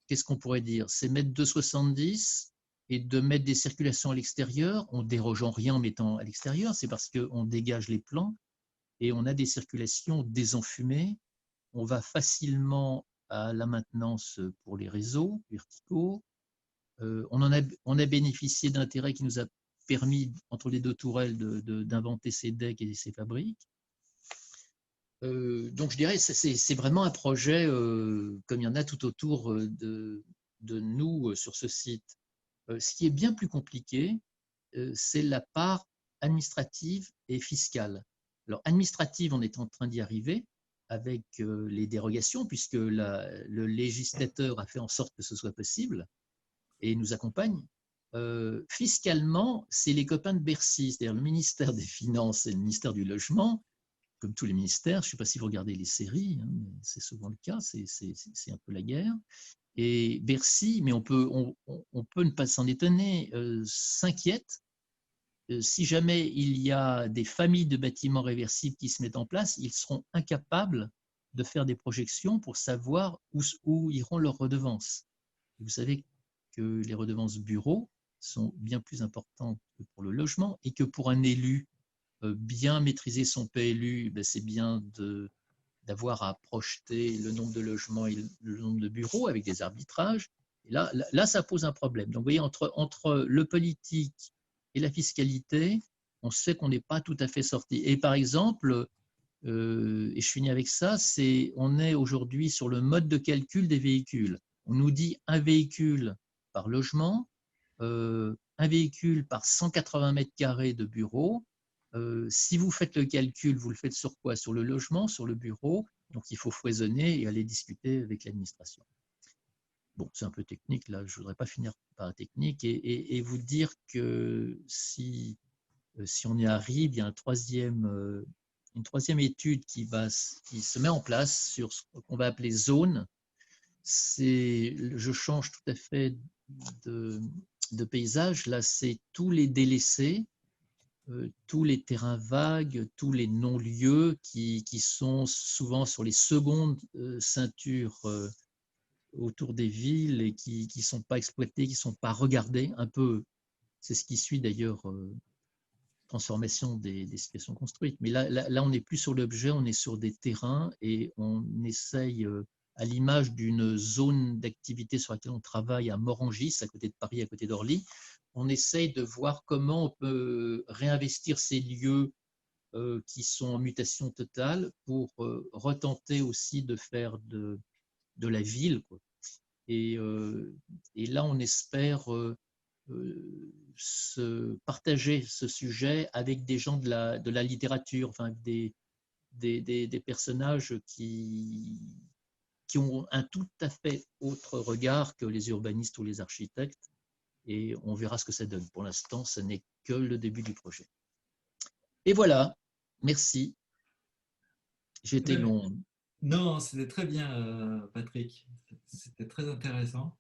qu'est-ce qu'on pourrait dire? C'est mettre 2,70 et de mettre des circulations à l'extérieur. On ne déroge en rien en mettant à l'extérieur, c'est parce qu'on dégage les plans et on a des circulations désenfumées. On va facilement à la maintenance pour les réseaux verticaux. On a bénéficié d'intérêts qui nous a permis, entre les deux tourelles, d'inventer ces decks et ces fabriques. Donc je dirais que c'est vraiment un projet comme il y en a tout autour de nous sur ce site. Ce qui est bien plus compliqué, c'est la part administrative et fiscale. Alors administrative, on est en train d'y arriver avec les dérogations, puisque le législateur a fait en sorte que ce soit possible et nous accompagne. Fiscalement, c'est les copains de Bercy, c'est-à-dire le ministère des Finances et le ministère du Logement, comme tous les ministères. Je ne sais pas si vous regardez les séries, hein, mais c'est souvent le cas, c'est un peu la guerre. Et Bercy, mais on peut ne pas s'en étonner, s'inquiète. Si jamais il y a des familles de bâtiments réversibles qui se mettent en place, ils seront incapables de faire des projections pour savoir où iront leurs redevances. Et vous savez que les redevances bureaux sont bien plus importantes que pour le logement, et que pour un élu, bien maîtriser son PLU, ben, c'est bien d'avoir à projeter le nombre de logements et le nombre de bureaux avec des arbitrages. Et là, ça pose un problème. Donc, vous voyez, entre le politique et la fiscalité, on sait qu'on n'est pas tout à fait sorti. Et par exemple, et je finis avec ça, on est aujourd'hui sur le mode de calcul des véhicules. On nous dit un véhicule par logement, un véhicule par 180 mètres carrés de bureau. Si vous faites le calcul, vous le faites sur quoi? Sur le logement, sur le bureau. Donc, il faut foisonner et aller discuter avec l'administration. Bon, c'est un peu technique, là, je ne voudrais pas finir par la technique et vous dire que si on y arrive, il y a une troisième étude qui se met en place sur ce qu'on va appeler zone. Je change tout à fait de paysage. Là, c'est tous les délaissés, tous les terrains vagues, tous les non-lieux qui sont souvent sur les secondes ceintures autour des villes et qui ne sont pas exploités, qui ne sont pas regardés. Un peu, c'est ce qui suit d'ailleurs transformation des situations construites. Mais là, on n'est plus sur l'objet, on est sur des terrains et on essaye, à l'image d'une zone d'activité sur laquelle on travaille à Morangis, à côté de Paris, à côté d'Orly, on essaye de voir comment on peut réinvestir ces lieux qui sont en mutation totale pour retenter aussi de faire de la ville, quoi. Et là, on espère partager ce sujet avec des gens de la littérature, enfin des personnages qui ont un tout à fait autre regard que les urbanistes ou les architectes, et on verra ce que ça donne. Pour l'instant, ce n'est que le début du projet. Et voilà, merci. J'ai été long. Non, c'était très bien, Patrick. C'était très intéressant.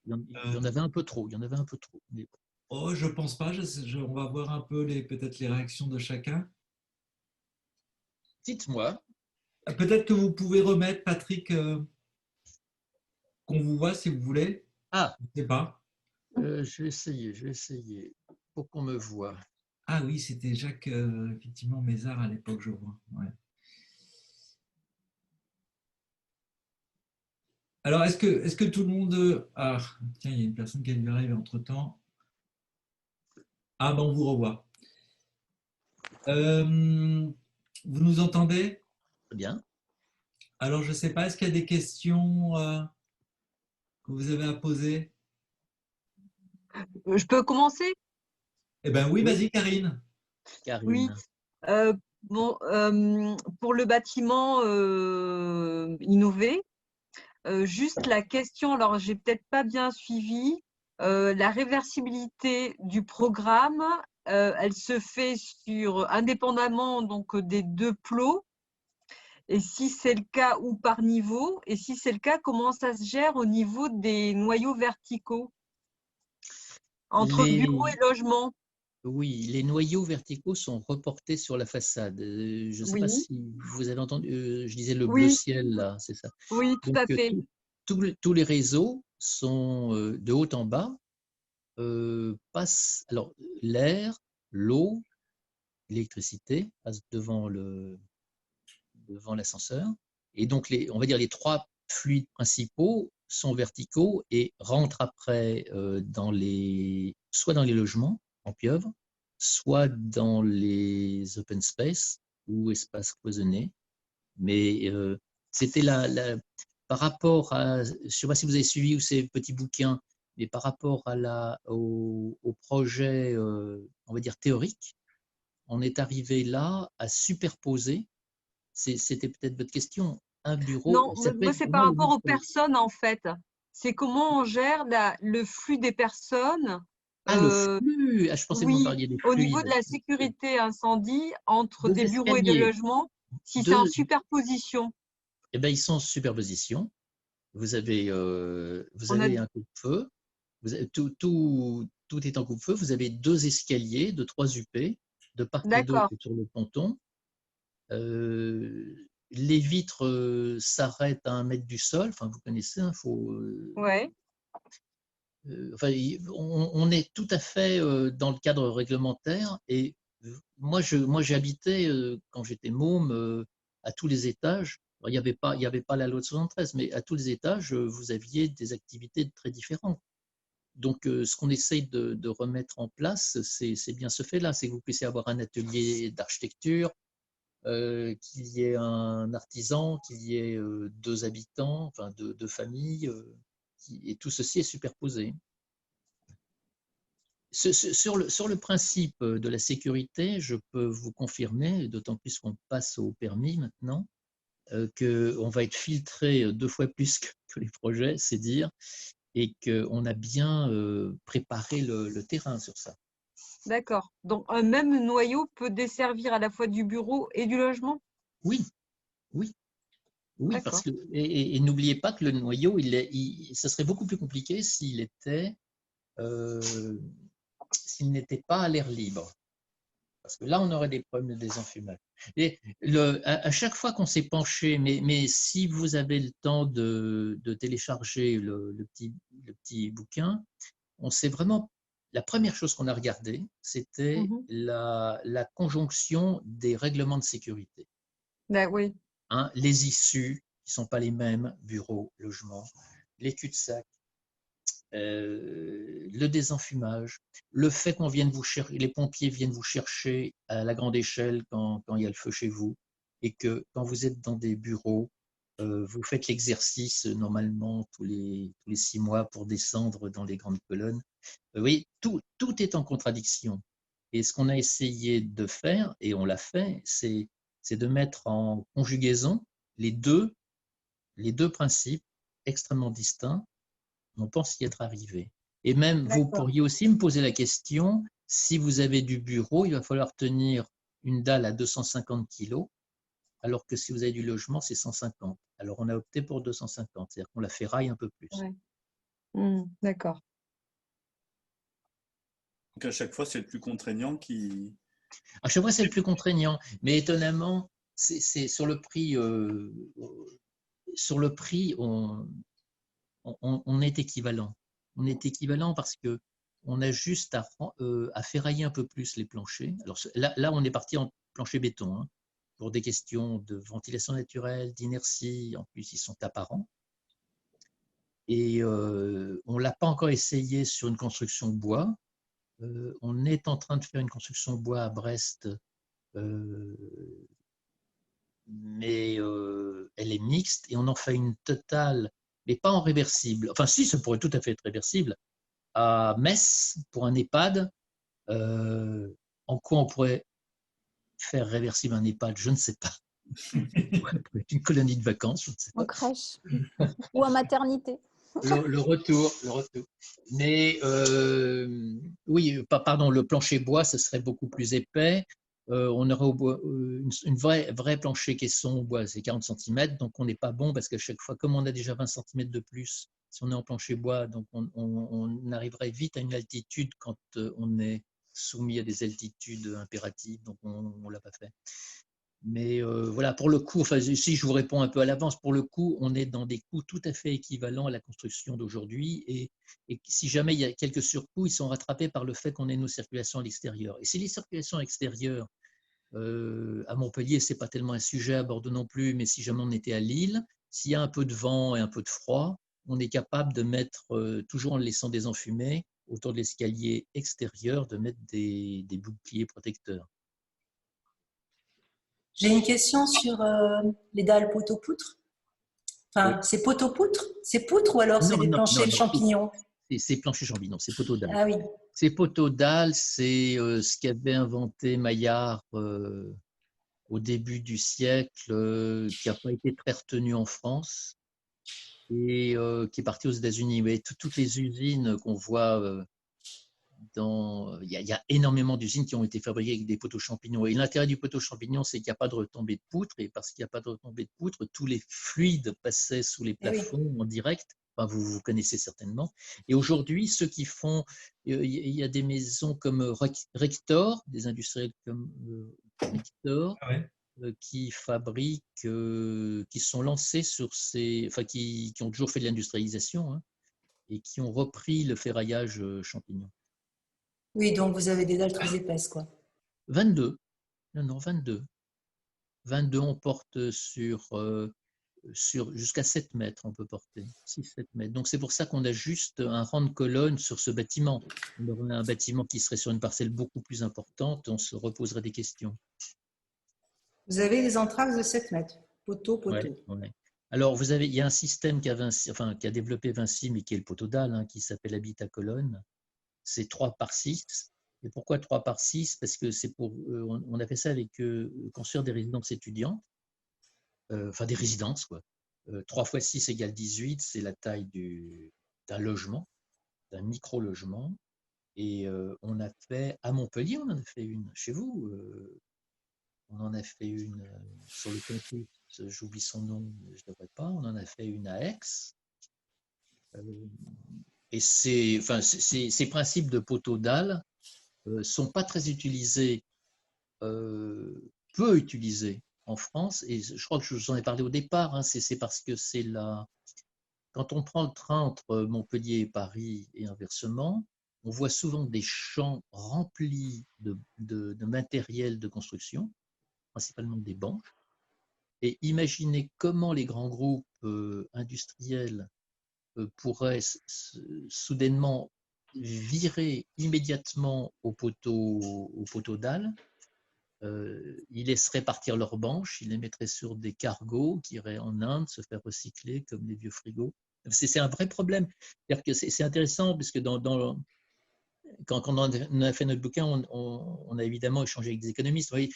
Il y en avait un peu trop, il y en avait un peu trop. Mais... Oh, je pense pas. On va voir un peu peut-être les réactions de chacun. Dites-moi. Peut-être que vous pouvez remettre, Patrick, qu'on vous voit si vous voulez. Ah, Je ne sais pas. je vais essayer pour qu'on me voie. Ah oui, c'était Jacques, effectivement, Mézard à l'époque, je vois. Ouais. Alors, est-ce que tout le monde... Ah, tiens, il y a une personne qui a dû arriver entre-temps. Ah, ben, on vous revoit. Vous nous entendez? Très bien. Alors, je ne sais pas, est-ce qu'il y a des questions que vous avez à poser? Je peux commencer? Eh bien oui, Oui, vas-y, Karine. Oui. Karine. Bon, pour le bâtiment innové, juste la question, alors j'ai peut-être pas bien suivi, la réversibilité du programme, elle se fait indépendamment donc des deux plots, et si c'est le cas, ou par niveau, et si c'est le cas, comment ça se gère au niveau des noyaux verticaux entre bureau et logement? Oui, les noyaux verticaux sont reportés sur la façade. Je ne sais pas Oui, si vous avez entendu, je disais le bleu oui, ciel là, c'est ça. oui, tout Donc à fait. tous les réseaux sont de haut en bas, passent, alors l'air, l'eau, l'électricité passent devant l'ascenseur. Et donc, on va dire les trois fluides principaux sont verticaux et rentrent après soit dans les logements en pieuvre, soit dans les open space ou espaces cloisonnés. Mais c'était par rapport à, je ne sais pas si vous avez suivi ou ces petits bouquins, mais par rapport au projet, on va dire théorique, on est arrivé là à superposer, c'était peut-être votre question, un bureau, Non, ça peut moi, être c'est par vraiment le rapport aux bureau. personnes, en fait. C'est comment on gère le flux des personnes. Ah, le euh, flux, ah, je pensais que vous me oui, parliez des au niveau de fluides. la sécurité incendie entre Deux des bureaux et des escaliers, logements, si c'est en deux, superposition. eh ben, ils sont en superposition. Vous On a, avez un coupe-feu, tout est en coupe-feu. Vous avez deux escaliers de 3 UP, de part et d'autre d'accord. sur le ponton. Les vitres s'arrêtent à 1 mètre du sol. Enfin, vous connaissez, hein, Ouais. enfin, on est tout à fait dans le cadre réglementaire et Moi, j'ai habité, quand j'étais môme, à tous les étages. Alors, il y avait pas la loi de 73, mais à tous les étages, vous aviez des activités très différentes. Donc, ce qu'on essaye de remettre en place, c'est bien ce fait-là, c'est que vous puissiez avoir un atelier d'architecture, qu'il y ait un artisan, qu'il y ait 2 habitants, enfin 2 familles, et tout ceci est superposé. Sur le principe de la sécurité, je peux vous confirmer, d'autant plus qu'on passe au permis maintenant, qu'on va être filtré 2 fois plus que les projets, c'est dire, et qu'on a bien préparé le terrain sur ça. D'accord. Donc, un même noyau peut desservir à la fois du bureau et du logement? Oui, oui, oui, parce D'accord. que, et n'oubliez pas que le noyau, ça serait beaucoup plus compliqué s'il n'était pas à l'air libre. Parce que là, on aurait des problèmes de désenfumage. Et à chaque fois qu'on s'est penché, mais si vous avez le temps de télécharger le petit bouquin, on s'est vraiment. La première chose qu'on a regardée, c'était Mhm. la conjonction des règlements de sécurité. Ben oui. Hein, les issues, qui ne sont pas les mêmes, bureau, logement, les cul-de-sac, le désenfumage, le fait qu'on vienne vous chercher, les pompiers viennent vous chercher à la grande échelle quand il y a le feu chez vous, et que quand vous êtes dans des bureaux, vous faites l'exercice normalement tous les 6 mois pour descendre dans les grandes colonnes. Oui, tout est en contradiction. Et ce qu'on a essayé de faire, et on l'a fait, c'est de mettre en conjugaison les deux principes extrêmement distincts. On pense y être arrivé. Et même, vous D'accord. pourriez aussi me poser la question, si vous avez du bureau, il va falloir tenir une dalle à 250 kg, alors que si vous avez du logement, c'est 150. Alors, on a opté pour 250, c'est-à-dire qu'on la ferraille un peu plus. Ouais. D'accord. Donc à chaque fois, c'est le plus contraignant qui. À chaque fois, c'est le plus contraignant. Mais étonnamment, c'est sur le prix, on est équivalent. On est équivalent parce que on a juste à ferrailler un peu plus les planchers. Alors là, on est parti en plancher béton, hein, pour des questions de ventilation naturelle, d'inertie. En plus, ils sont apparents. Et on ne l'a pas encore essayé sur une construction bois. On est en train de faire une construction bois à Brest, mais elle est mixte, et on en fait une totale, mais pas en réversible. Enfin, si, ça pourrait tout à fait être réversible, à Metz pour un EHPAD. En quoi on pourrait faire réversible un EHPAD? Je ne sais pas. Une colonie de vacances, je ne sais En pas. crèche ou en maternité. Le retour. Mais oui, pardon, le plancher bois, ce serait beaucoup plus épais. On aurait au bois, une vraie plancher caisson au bois, c'est 40 cm, donc on n'est pas bon parce qu'à chaque fois, comme on a déjà 20 cm de plus, si on est en plancher bois, donc on arriverait vite à une altitude quand on est soumis à des altitudes impératives, donc on ne l'a pas fait. Mais voilà, pour le coup, enfin, si je vous réponds un peu à l'avance, pour le coup, on est dans des coûts tout à fait équivalents à la construction d'aujourd'hui. Et si jamais il y a quelques surcoûts, ils sont rattrapés par le fait qu'on ait nos circulations à l'extérieur. Et si les circulations extérieures, à Montpellier, ce n'est pas tellement un sujet, à Bordeaux non plus, mais si jamais on était à Lille, s'il y a un peu de vent et un peu de froid, on est capable de mettre, toujours en le laissant désenfumer, autour de l'escalier extérieur, de mettre des boucliers protecteurs. J'ai une question sur les dalles poteaux-poutres. Enfin, Oui. c'est poteaux-poutres? C'est poutres ou alors c'est des planchers champignons? C'est plancher champignon, c'est poteau dalle. Ah oui. C'est poteau dalle, c'est ce qu'avait inventé Maillard au début du siècle, qui n'a pas été très retenu en France et qui est parti aux États-Unis. Mais toutes les usines qu'on voit il y a énormément d'usines qui ont été fabriquées avec des poteaux champignons. Et l'intérêt du poteau champignon, c'est qu'il n'y a pas de retombée de poutre. Et parce qu'il n'y a pas de retombée de poutre, tous les fluides passaient sous les plafonds en direct. Enfin, vous connaissez certainement. Et aujourd'hui, ceux qui font, il y a des maisons comme Rector, des industriels comme Rector, qui fabriquent, qui sont lancés sur enfin, qui ont toujours fait de l'industrialisation, hein, et qui ont repris le ferraillage champignon. Oui, donc vous avez des dalles très épaisses, quoi. 22. Non, non, 22. 22, on porte sur jusqu'à 7 mètres, on peut porter, 6-7 mètres. Donc c'est pour ça qu'on a juste un rang de colonnes sur ce bâtiment. On aurait un bâtiment qui serait sur une parcelle beaucoup plus importante, on se reposerait des questions. Vous avez des entraves de 7 mètres, poteau. Ouais, ouais. Alors, il y a un système qui a développé Vinci, mais qui est le poteau dalle, hein, qui s'appelle Habitat Colonne. C'est 3 par 6. Et pourquoi 3 par 6? Parce que c'est pour, on a fait ça avec construire des résidences étudiantes, enfin des résidences, quoi. 3 fois 6 égale 18, c'est la taille d'un logement, d'un micro-logement. Et on a fait, à Montpellier, on en a fait une. Chez vous, on en a fait une sur le campus, j'oublie son nom, je ne devrais pas. On en a fait une à Aix. Et ces principes de poteau dalle ne sont pas très utilisés, peu utilisés en France. Et je crois que je vous en ai parlé au départ. Hein, c'est parce que c'est là. Quand on prend le train entre Montpellier et Paris et inversement, on voit souvent des champs remplis de matériel de construction, principalement des bancs. Et imaginez comment les grands groupes industriels pourraient soudainement virer immédiatement au poteau dalle. Ils laisseraient partir leurs banches, ils les mettraient sur des cargos qui iraient en Inde se faire recycler comme les vieux frigos. C'est un vrai problème. C'est intéressant parce que quand on a fait notre bouquin, on a évidemment échangé avec des économistes. Oui,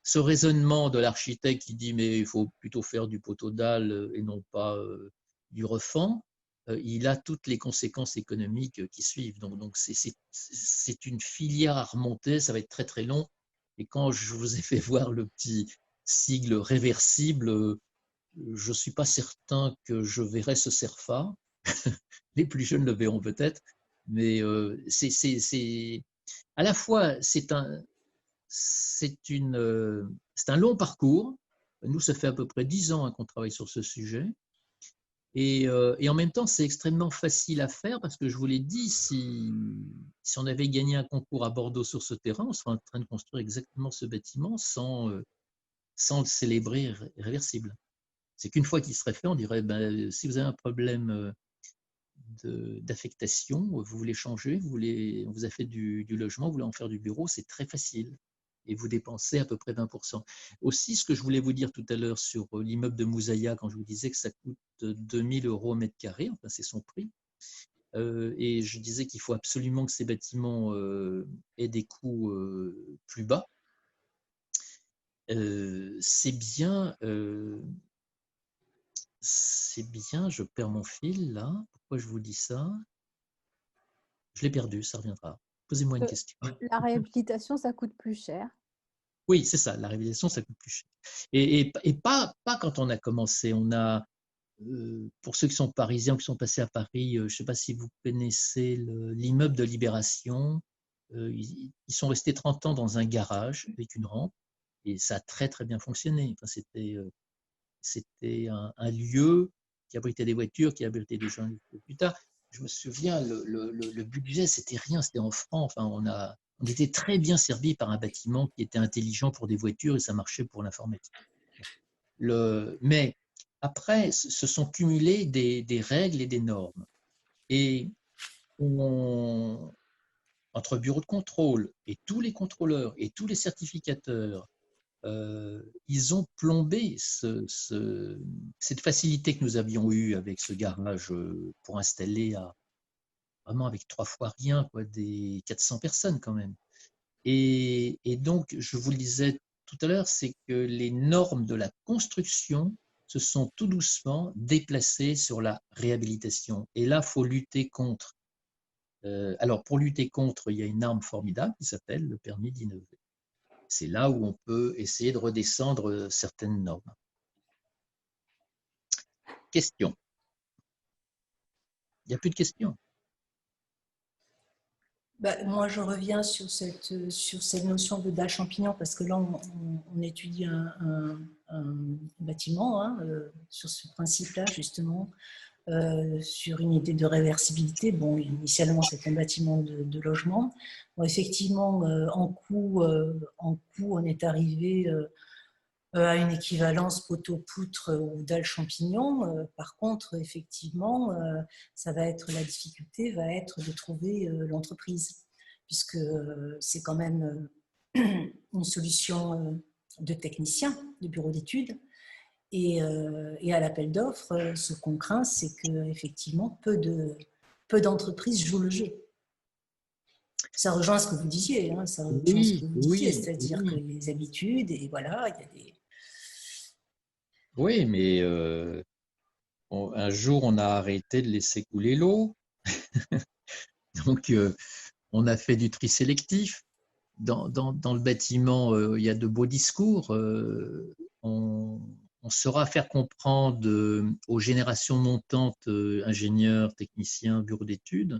ce raisonnement de l'architecte qui dit mais il faut plutôt faire du poteau dalle et non pas du refend, il a toutes les conséquences économiques qui suivent. Donc c'est une filière à remonter, ça va être très très long. Et quand je vous ai fait voir le petit sigle réversible, je ne suis pas certain que je verrai ce CERFA. Les plus jeunes le verront peut-être. Mais à la fois, c'est un long parcours. Nous, ça fait à peu près 10 ans qu'on travaille sur ce sujet. Et en même temps, c'est extrêmement facile à faire parce que je vous l'ai dit, si on avait gagné un concours à Bordeaux sur ce terrain, on serait en train de construire exactement ce bâtiment sans le célébrer réversible. C'est qu'une fois qu'il serait fait, on dirait, si vous avez un problème d'affectation, vous voulez changer, on vous a fait du logement, vous voulez en faire du bureau, c'est très facile. Et vous dépensez à peu près 20%. Aussi, ce que je voulais vous dire tout à l'heure sur l'immeuble de Mouzaïa, quand je vous disais que ça coûte 2000 € au mètre carré, enfin c'est son prix, et je disais qu'il faut absolument que ces bâtiments aient des coûts plus bas. C'est bien, je perds mon fil là. Pourquoi je vous dis ça? Je l'ai perdu, ça reviendra. Posez-moi une question. La réhabilitation, ça coûte plus cher. Oui, c'est ça, la réhabilitation, ça coûte plus cher. Et pas quand on a commencé. On a, pour ceux qui sont parisiens, qui sont passés à Paris, je ne sais pas si vous connaissez l'immeuble de Libération. Ils sont restés 30 ans dans un garage avec une rampe et ça a très très bien fonctionné. Enfin, c'était un lieu qui abritait des voitures, qui abritait des gens plus tard. Je me souviens, le budget, c'était rien, c'était en francs. Enfin, on était très bien servi par un bâtiment qui était intelligent pour des voitures et ça marchait pour l'informatique. Mais après, se sont cumulées des règles et des normes. Et entre bureau de contrôle et tous les contrôleurs et tous les certificateurs, ils ont plombé cette facilité que nous avions eue avec ce garage pour installer vraiment avec 3 fois rien, des 400 personnes quand même. Et donc, je vous le disais tout à l'heure, c'est que les normes de la construction se sont tout doucement déplacées sur la réhabilitation. Et là, il faut lutter contre. Alors, pour lutter contre, il y a une arme formidable qui s'appelle le permis d'innover. C'est là où on peut essayer de redescendre certaines normes. Question. Il n'y a plus de questions. Moi, je reviens sur cette notion de dalle champignon parce que là, on étudie un bâtiment sur ce principe-là, justement. sur une idée de réversibilité. Bon, initialement, c'est un bâtiment de logement. Bon, effectivement, en coût, on est arrivé à une équivalence poteau-poutre ou dalle champignon. Par contre, effectivement, la difficulté va être de trouver l'entreprise, puisque c'est quand même une solution de technicien, de bureau d'études. Et à l'appel d'offres, ce qu'on craint, c'est qu'effectivement, peu d'entreprises jouent le jeu. Ça rejoint ce que vous disiez, hein, c'est-à-dire que les habitudes, et voilà, il y a des... Oui, mais un jour, on a arrêté de laisser couler l'eau. Donc, on a fait du tri sélectif. Dans le bâtiment, il y a de beaux discours. On saura faire comprendre aux générations montantes, ingénieurs, techniciens, bureaux d'études,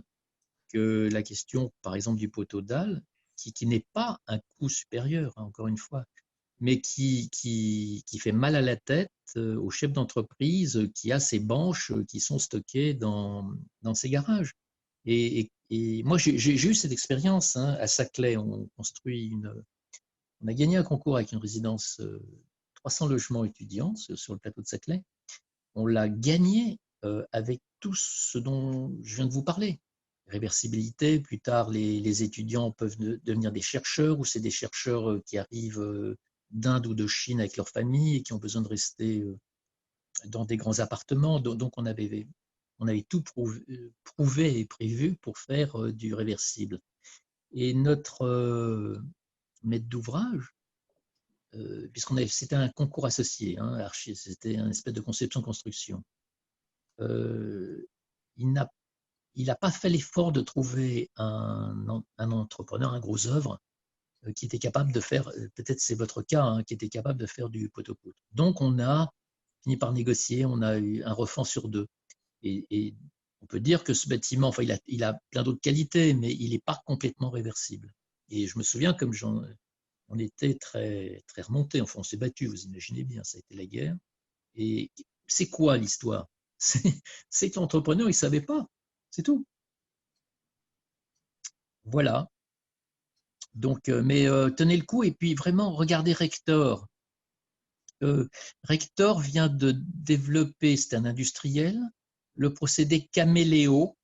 que la question, par exemple, du poteau dalle, qui n'est pas un coût supérieur, hein, encore une fois, mais qui fait mal à la tête au chef d'entreprise qui a ses banches qui sont stockées dans ses garages. Et moi, j'ai eu cette expérience hein, à Saclay. On a gagné un concours avec une résidence 300 logements étudiants sur le plateau de Saclay. On l'a gagné avec tout ce dont je viens de vous parler. Réversibilité, plus tard, les étudiants peuvent devenir des chercheurs, ou c'est des chercheurs qui arrivent d'Inde ou de Chine avec leur famille et qui ont besoin de rester dans des grands appartements. Donc, on avait tout prouvé et prévu pour faire du réversible. Et notre maître d'ouvrage, c'était un concours associé, hein, c'était un espèce de conception-construction. Il n'a pas fait l'effort de trouver un entrepreneur, un gros œuvre, qui était capable de faire, peut-être c'est votre cas, hein, qui était capable de faire du poteau-poutre. Donc, on a fini par négocier, on a eu un refend sur 2. Et on peut dire que ce bâtiment, enfin, il a plein d'autres qualités, mais il n'est pas complètement réversible. Et je me souviens, comme on était très, très remontés, enfin, on s'est battu, vous imaginez bien, ça a été la guerre. Et c'est quoi l'histoire? C'est que l'entrepreneur, il ne savait pas, c'est tout. Voilà. Donc, mais tenez le coup et puis vraiment regardez Rector. Rector vient de développer, c'est un industriel, le procédé Caméléo,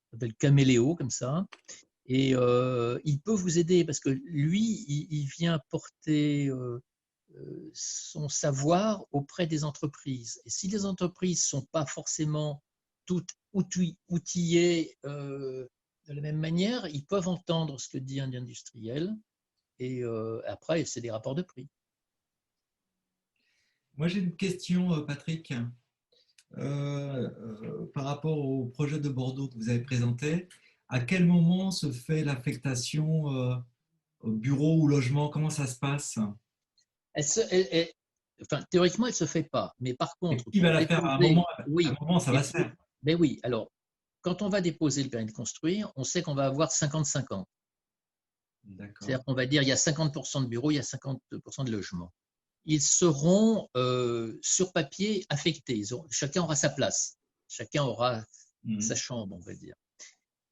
ça s'appelle Caméléo comme ça, et il peut vous aider parce que lui, il vient porter son savoir auprès des entreprises. Et si les entreprises ne sont pas forcément toutes outillées de la même manière, ils peuvent entendre ce que dit un industriel et après, c'est des rapports de prix. Moi, j'ai une question, Patrick, par rapport au projet de Bordeaux que vous avez présenté. À quel moment se fait l'affectation au bureau ou logement? Comment ça se passe? Enfin, théoriquement, elle ne se fait pas. Mais par Et contre, qui va pour la faire à un déposer, moment? À oui. un moment, ça va se faire. Mais oui, alors, quand on va déposer le permis de construire, on sait qu'on va avoir 50-50. C'est-à-dire qu'on va dire il y a 50% de bureaux, il y a 50% de logements. Ils seront sur papier affectés. Chacun aura sa place. Chacun aura sa chambre, on va dire.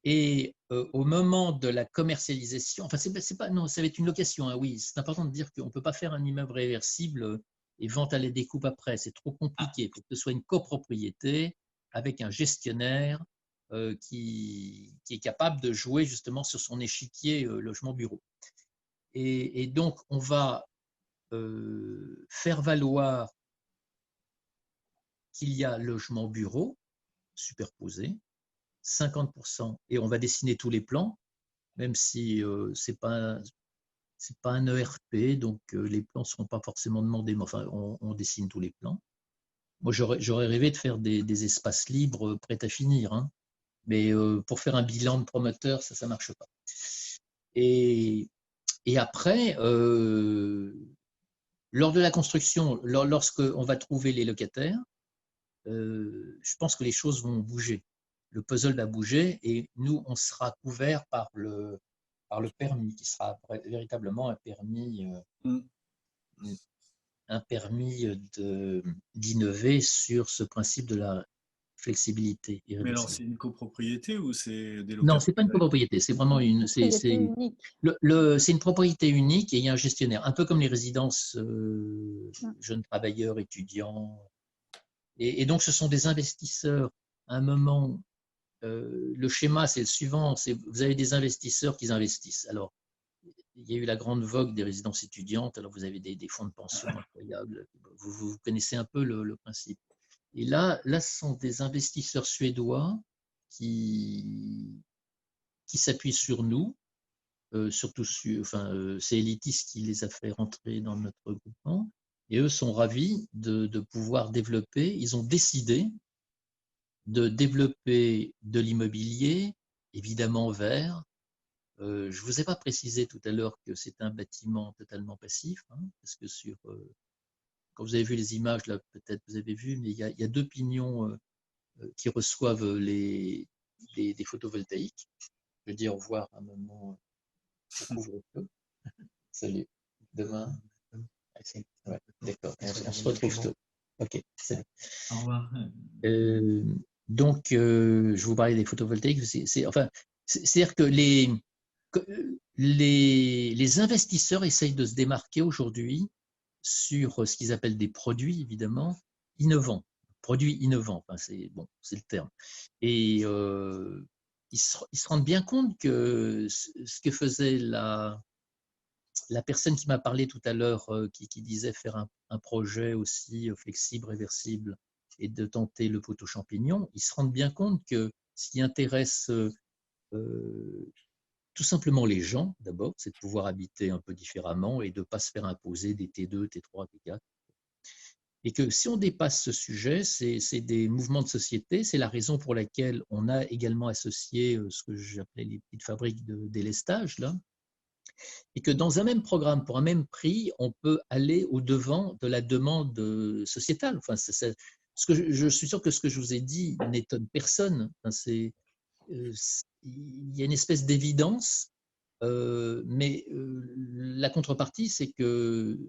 Et au moment de la commercialisation, enfin, c'est pas, non, ça va être une location, hein, oui, c'est important de dire qu'on ne peut pas faire un immeuble réversible et vente à la découpe après, c'est trop compliqué. Il faut que ce soit une copropriété avec un gestionnaire qui est capable de jouer justement sur son échiquier logement-bureau. Et donc, on va faire valoir qu'il y a logement-bureau superposé, 50%, et on va dessiner tous les plans, même si ce n'est pas un ERP, donc les plans ne seront pas forcément demandés, mais enfin, on dessine tous les plans. Moi, j'aurais rêvé de faire des espaces libres prêts à finir, hein, mais pour faire un bilan de promoteur, ça ne marche pas. Et après, lors de la construction, lorsqu'on va trouver les locataires, je pense que les choses vont bouger. Le puzzle va bouger et nous, on sera couverts par le permis, qui sera véritablement un permis d'innover sur ce principe de la flexibilité Mais alors, irréversible. c'est une copropriété ou c'est des Non, c'est pas une locataires? copropriété, c'est vraiment Propriété unique. c'est une propriété unique et il y a un gestionnaire, un peu comme les résidences jeunes travailleurs, étudiants. Et donc, ce sont des investisseurs. À un moment, le schéma, c'est le suivant, vous avez des investisseurs qui investissent. Alors, il y a eu la grande vogue des résidences étudiantes, alors vous avez des fonds de pension incroyables. Vous connaissez un peu le principe. Et là, ce sont des investisseurs suédois qui s'appuient sur nous, surtout c'est Elitis qui les a fait rentrer dans notre groupement, et eux sont ravis de pouvoir développer. Ils ont décidé de développer de l'immobilier, évidemment vert. Je ne vous ai pas précisé tout à l'heure que c'est un bâtiment totalement passif, hein, parce que quand vous avez vu les images, là, peut-être vous avez vu, mais il y a 2 pignons qui reçoivent des photovoltaïques. Je dis au revoir à un moment au couvre-feu. Salut. Demain. Ouais, d'accord. On se retrouve tôt. Ok, salut. Au revoir. Donc, je vous parlais des photovoltaïques. C'est-à-dire que les investisseurs essayent de se démarquer aujourd'hui sur ce qu'ils appellent des produits, évidemment, innovants. Produits innovants, enfin, c'est le terme. Et ils se rendent bien compte que ce que faisait la personne qui m'a parlé tout à l'heure, qui disait faire un projet aussi flexible, réversible, et de tenter le poteau champignon, ils se rendent bien compte que ce qui intéresse tout simplement les gens, d'abord, c'est de pouvoir habiter un peu différemment et de ne pas se faire imposer des T2, T3, T4. Et que si on dépasse ce sujet, c'est des mouvements de société, c'est la raison pour laquelle on a également associé ce que j'appelais les petites fabriques de délestage, là, et que dans un même programme, pour un même prix, on peut aller au-devant de la demande sociétale. Enfin, je suis sûr que ce que je vous ai dit n'étonne personne. Enfin, il y a une espèce d'évidence, mais la contrepartie, c'est que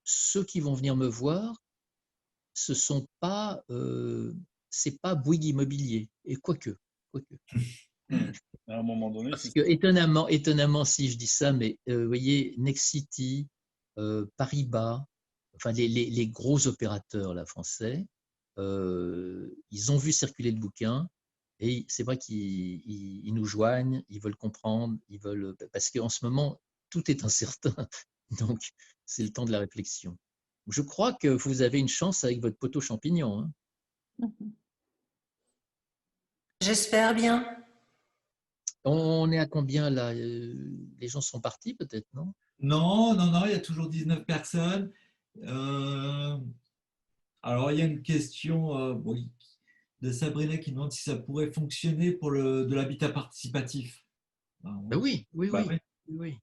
ceux qui vont venir me voir, c'est pas Bouygues Immobilier, et quoique. À un moment donné, Parce c'est que ça. étonnamment, si je dis ça, mais vous voyez, Nexity, Paribas, enfin les gros opérateurs là, français, ils ont vu circuler le bouquin et c'est vrai qu'ils nous joignent, ils veulent comprendre, parce qu'en ce moment, tout est incertain. Donc, c'est le temps de la réflexion. Je crois que vous avez une chance avec votre poteau champignon. Hein. J'espère bien. On est à combien là? Les gens sont partis peut-être, non? Non, non, non, il y a toujours 19 personnes. Alors, il y a une question de Sabrina qui demande si ça pourrait fonctionner pour de l'habitat participatif. Ben, Ben oui. bah oui. Oui.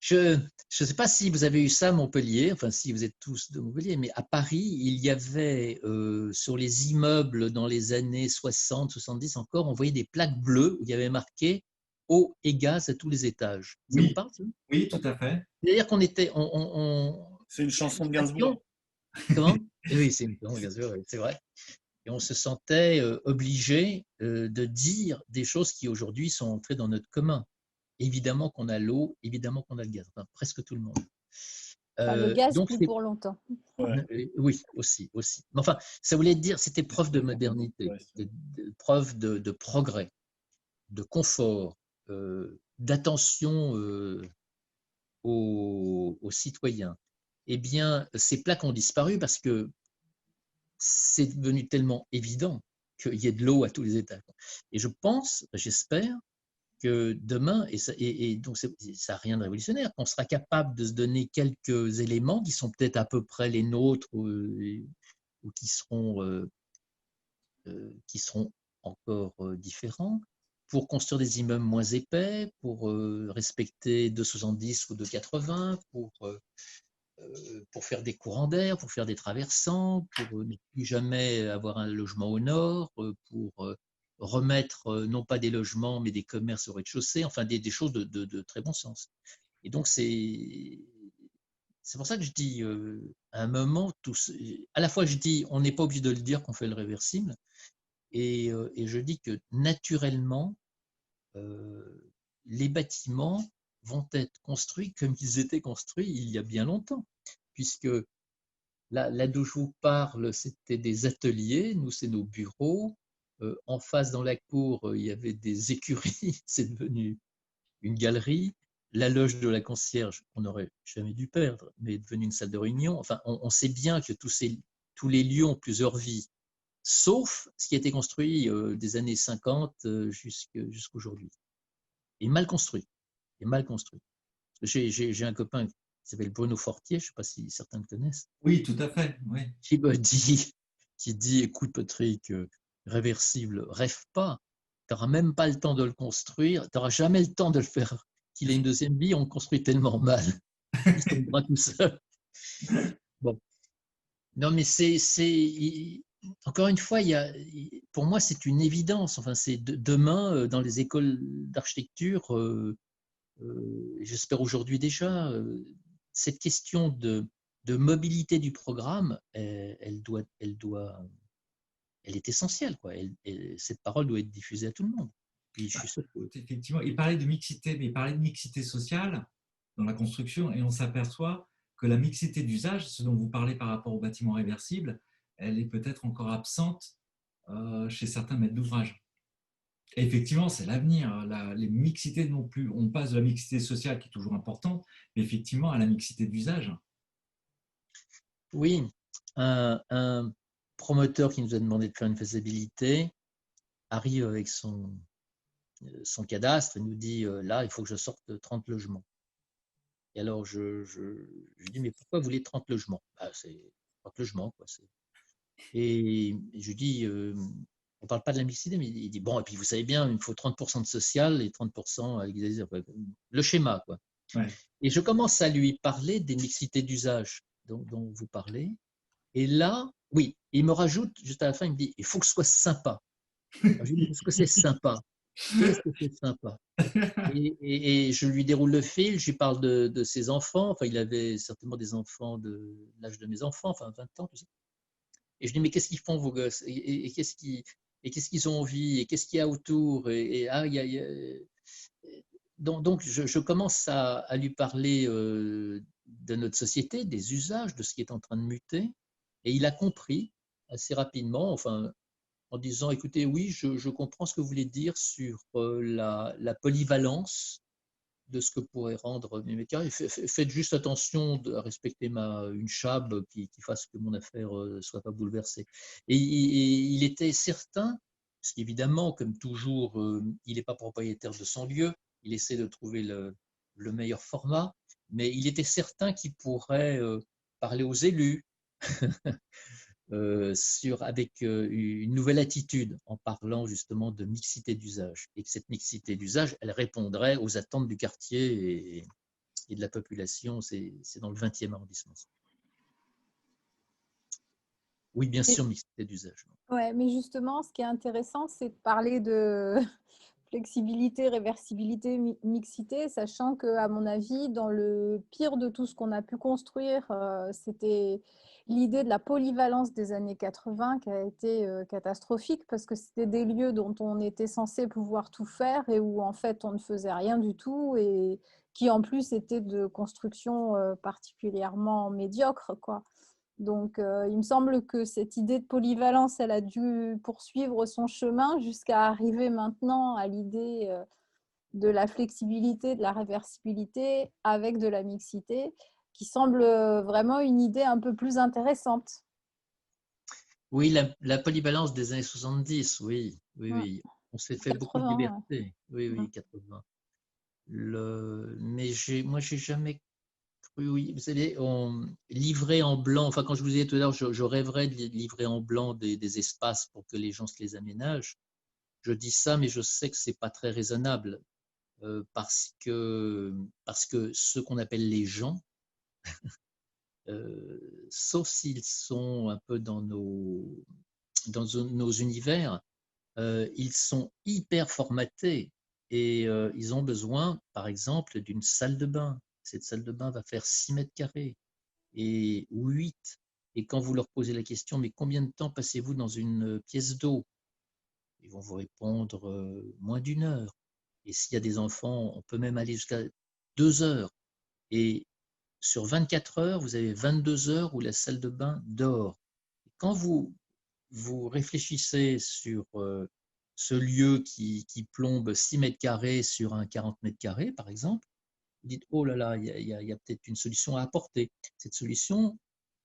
Je ne sais pas si vous avez eu ça à Montpellier, enfin si vous êtes tous de Montpellier, mais à Paris, il y avait sur les immeubles dans les années 60, 70 encore, on voyait des plaques bleues où il y avait marqué eau et gaz à tous les étages. Ça vous Oui, parle ça? oui, tout à fait. C'est-à-dire qu'on était. C'est une chanson de Gainsbourg. Comment? Oui, c'est une chanson de Gainsbourg, c'est vrai. Et on se sentait obligé de dire des choses qui aujourd'hui sont entrées dans notre commun. Évidemment qu'on a l'eau, évidemment qu'on a le gaz, enfin, presque tout le monde. Enfin, le gaz, Donc plus pour longtemps. Ouais. oui, aussi. Mais enfin, ça voulait dire, c'était preuve de modernité, Ouais. preuve de progrès, de confort, d'attention aux citoyens. Eh bien, ces plaques ont disparu parce que c'est devenu tellement évident qu'il y ait de l'eau à tous les étages. Et je pense, j'espère, que demain, et donc ça n'a rien de révolutionnaire, qu'on sera capable de se donner quelques éléments qui sont peut-être à peu près les nôtres ou qui seront encore différents, pour construire des immeubles moins épais, pour respecter 2,70 ou 2,80, pour faire des courants d'air, pour faire des traversants, pour ne plus jamais avoir un logement au nord, pour remettre non pas des logements mais des commerces au rez-de-chaussée, enfin des choses de très bon sens. Et donc c'est pour ça que je dis à un moment, à la fois je dis on n'est pas obligé de le dire qu'on fait le réversible, Et je dis que naturellement, les bâtiments vont être construits comme ils étaient construits il y a bien longtemps, puisque là d'où je vous parle, c'était des ateliers, nous c'est nos bureaux. En face dans la cour, il y avait des écuries, c'est devenu une galerie. La loge de la concierge, on n'aurait jamais dû perdre, mais est devenue une salle de réunion. Enfin, on sait bien que tous les lieux ont plusieurs vies, sauf ce qui a été construit des années 50 jusqu'aujourd'hui. Et mal construit. Et mal construit. J'ai un copain qui s'appelle Bruno Fortier, je ne sais pas si certains le connaissent. Oui, tout à fait. Oui. Qui dit, écoute Patrick, réversible, rêve pas. Tu n'auras même pas le temps de le construire. Tu n'auras jamais le temps de le faire. Qu'il ait une deuxième vie, on le construit tellement mal. Il tombera tout seul. Bon. Non, mais encore une fois, pour moi, c'est une évidence. Enfin, c'est demain, dans les écoles d'architecture, j'espère aujourd'hui déjà, cette question de mobilité du programme, elle est essentielle, quoi. Cette parole doit être diffusée à tout le monde. Puis je suis sûr que... Effectivement, il parlait de mixité, mais il parlait de mixité sociale dans la construction, et on s'aperçoit que la mixité d'usage, ce dont vous parlez par rapport aux bâtiments réversibles, elle est peut-être encore absente chez certains maîtres d'ouvrage. Et effectivement, c'est l'avenir. Les mixités non plus. On passe de la mixité sociale qui est toujours importante, mais effectivement à la mixité d'usage. Oui, un promoteur qui nous a demandé de faire une faisabilité arrive avec son cadastre et nous dit là, il faut que je sorte 30 logements. Et alors, je dis, mais pourquoi vous voulez 30 logements? C'est 30 logements, quoi. Et je lui dis, on ne parle pas de la mixité, mais il dit, bon, et puis vous savez bien, il me faut 30% de social et 30% avec le schéma, quoi. Ouais. Et je commence à lui parler des mixités d'usage dont vous parlez. Et là, oui, il me rajoute, juste à la fin, il me dit, il faut que ce soit sympa. Alors, je lui dis, est-ce que c'est sympa? Qu'est-ce que c'est sympa? Et je lui déroule le fil, je lui parle de ses enfants. Enfin, il avait certainement des enfants de l'âge de mes enfants, enfin 20 ans, tout ça. Et je lui dis, mais qu'est-ce qu'ils font, vos gosses? Et qu'est-ce qu'ils ont envie? Et qu'est-ce qu'il y a autour? Donc je commence à lui parler de notre société, des usages, de ce qui est en train de muter. Et il a compris assez rapidement, enfin, en disant, écoutez, oui, je comprends ce que vous voulez dire sur la polyvalence de ce que pourrait rendre mes mètres carrés. Faites juste attention à respecter une chab qui fasse que mon affaire ne soit pas bouleversée. Et il était certain, parce qu'évidemment, comme toujours, il n'est pas propriétaire de son lieu, il essaie de trouver le meilleur format, mais il était certain qu'il pourrait parler aux élus, avec une nouvelle attitude en parlant justement de mixité d'usage. Et que cette mixité d'usage, elle répondrait aux attentes du quartier et de la population. C'est dans le 20e arrondissement. Oui, bien sûr, mixité d'usage. Ouais, mais justement, ce qui est intéressant, c'est de parler de flexibilité, réversibilité, mixité, sachant que, à mon avis, dans le pire de tout ce qu'on a pu construire, c'était l'idée de la polyvalence des années 80 qui a été catastrophique parce que c'était des lieux dont on était censé pouvoir tout faire et où en fait on ne faisait rien du tout et qui en plus étaient de construction particulièrement médiocre, quoi. Donc, il me semble que cette idée de polyvalence, elle a dû poursuivre son chemin jusqu'à arriver maintenant à l'idée de la flexibilité, de la réversibilité avec de la mixité, qui semble vraiment une idée un peu plus intéressante. Oui, la polyvalence des années 70, oui. On s'est fait 80, beaucoup de liberté. Oui, ouais. 80. Mais moi, j'ai jamais... Oui, vous savez, livrer en blanc, enfin quand je vous disais tout à l'heure, je rêverais de livrer en blanc des espaces pour que les gens se les aménagent. Je dis ça, mais je sais que ce n'est pas très raisonnable parce que ceux qu'on appelle les gens, sauf s'ils sont un peu dans nos univers, ils sont hyper formatés et ils ont besoin, par exemple, d'une salle de bain. Cette salle de bain va faire 6 mètres carrés ou 8. Et quand vous leur posez la question, mais combien de temps passez-vous dans une pièce d'eau? ils vont vous répondre moins d'1 heure. Et s'il y a des enfants, on peut même aller jusqu'à 2 heures. Et sur 24 heures, vous avez 22 heures où la salle de bain dort. Quand vous réfléchissez sur ce lieu qui plombe 6 mètres carrés sur un 40 mètres carrés, par exemple, vous dites, oh là là, il y a peut-être une solution à apporter. Cette solution,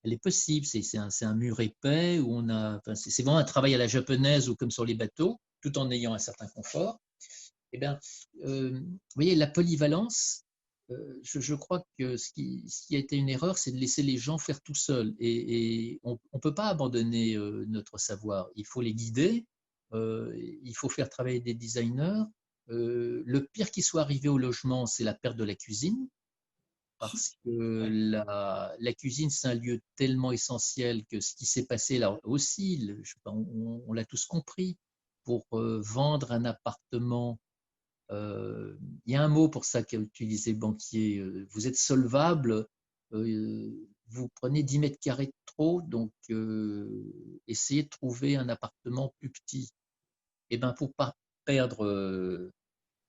elle est possible. C'est un mur épais où on a. Enfin, c'est vraiment un travail à la japonaise ou comme sur les bateaux, tout en ayant un certain confort. Eh bien, vous voyez, la polyvalence, je crois que ce qui a été une erreur, c'est de laisser les gens faire tout seuls. Et on ne peut pas abandonner notre savoir. Il faut les guider, il faut faire travailler des designers. Le pire qui soit arrivé au logement, c'est la perte de la cuisine. Parce que la cuisine, c'est un lieu tellement essentiel que ce qui s'est passé là aussi, on l'a tous compris, pour vendre un appartement. Il y a un mot pour ça qu'a utilisé le banquier. Vous êtes solvable, vous prenez 10 mètres carrés de trop, donc essayez de trouver un appartement plus petit. Et ben pour ne pas perdre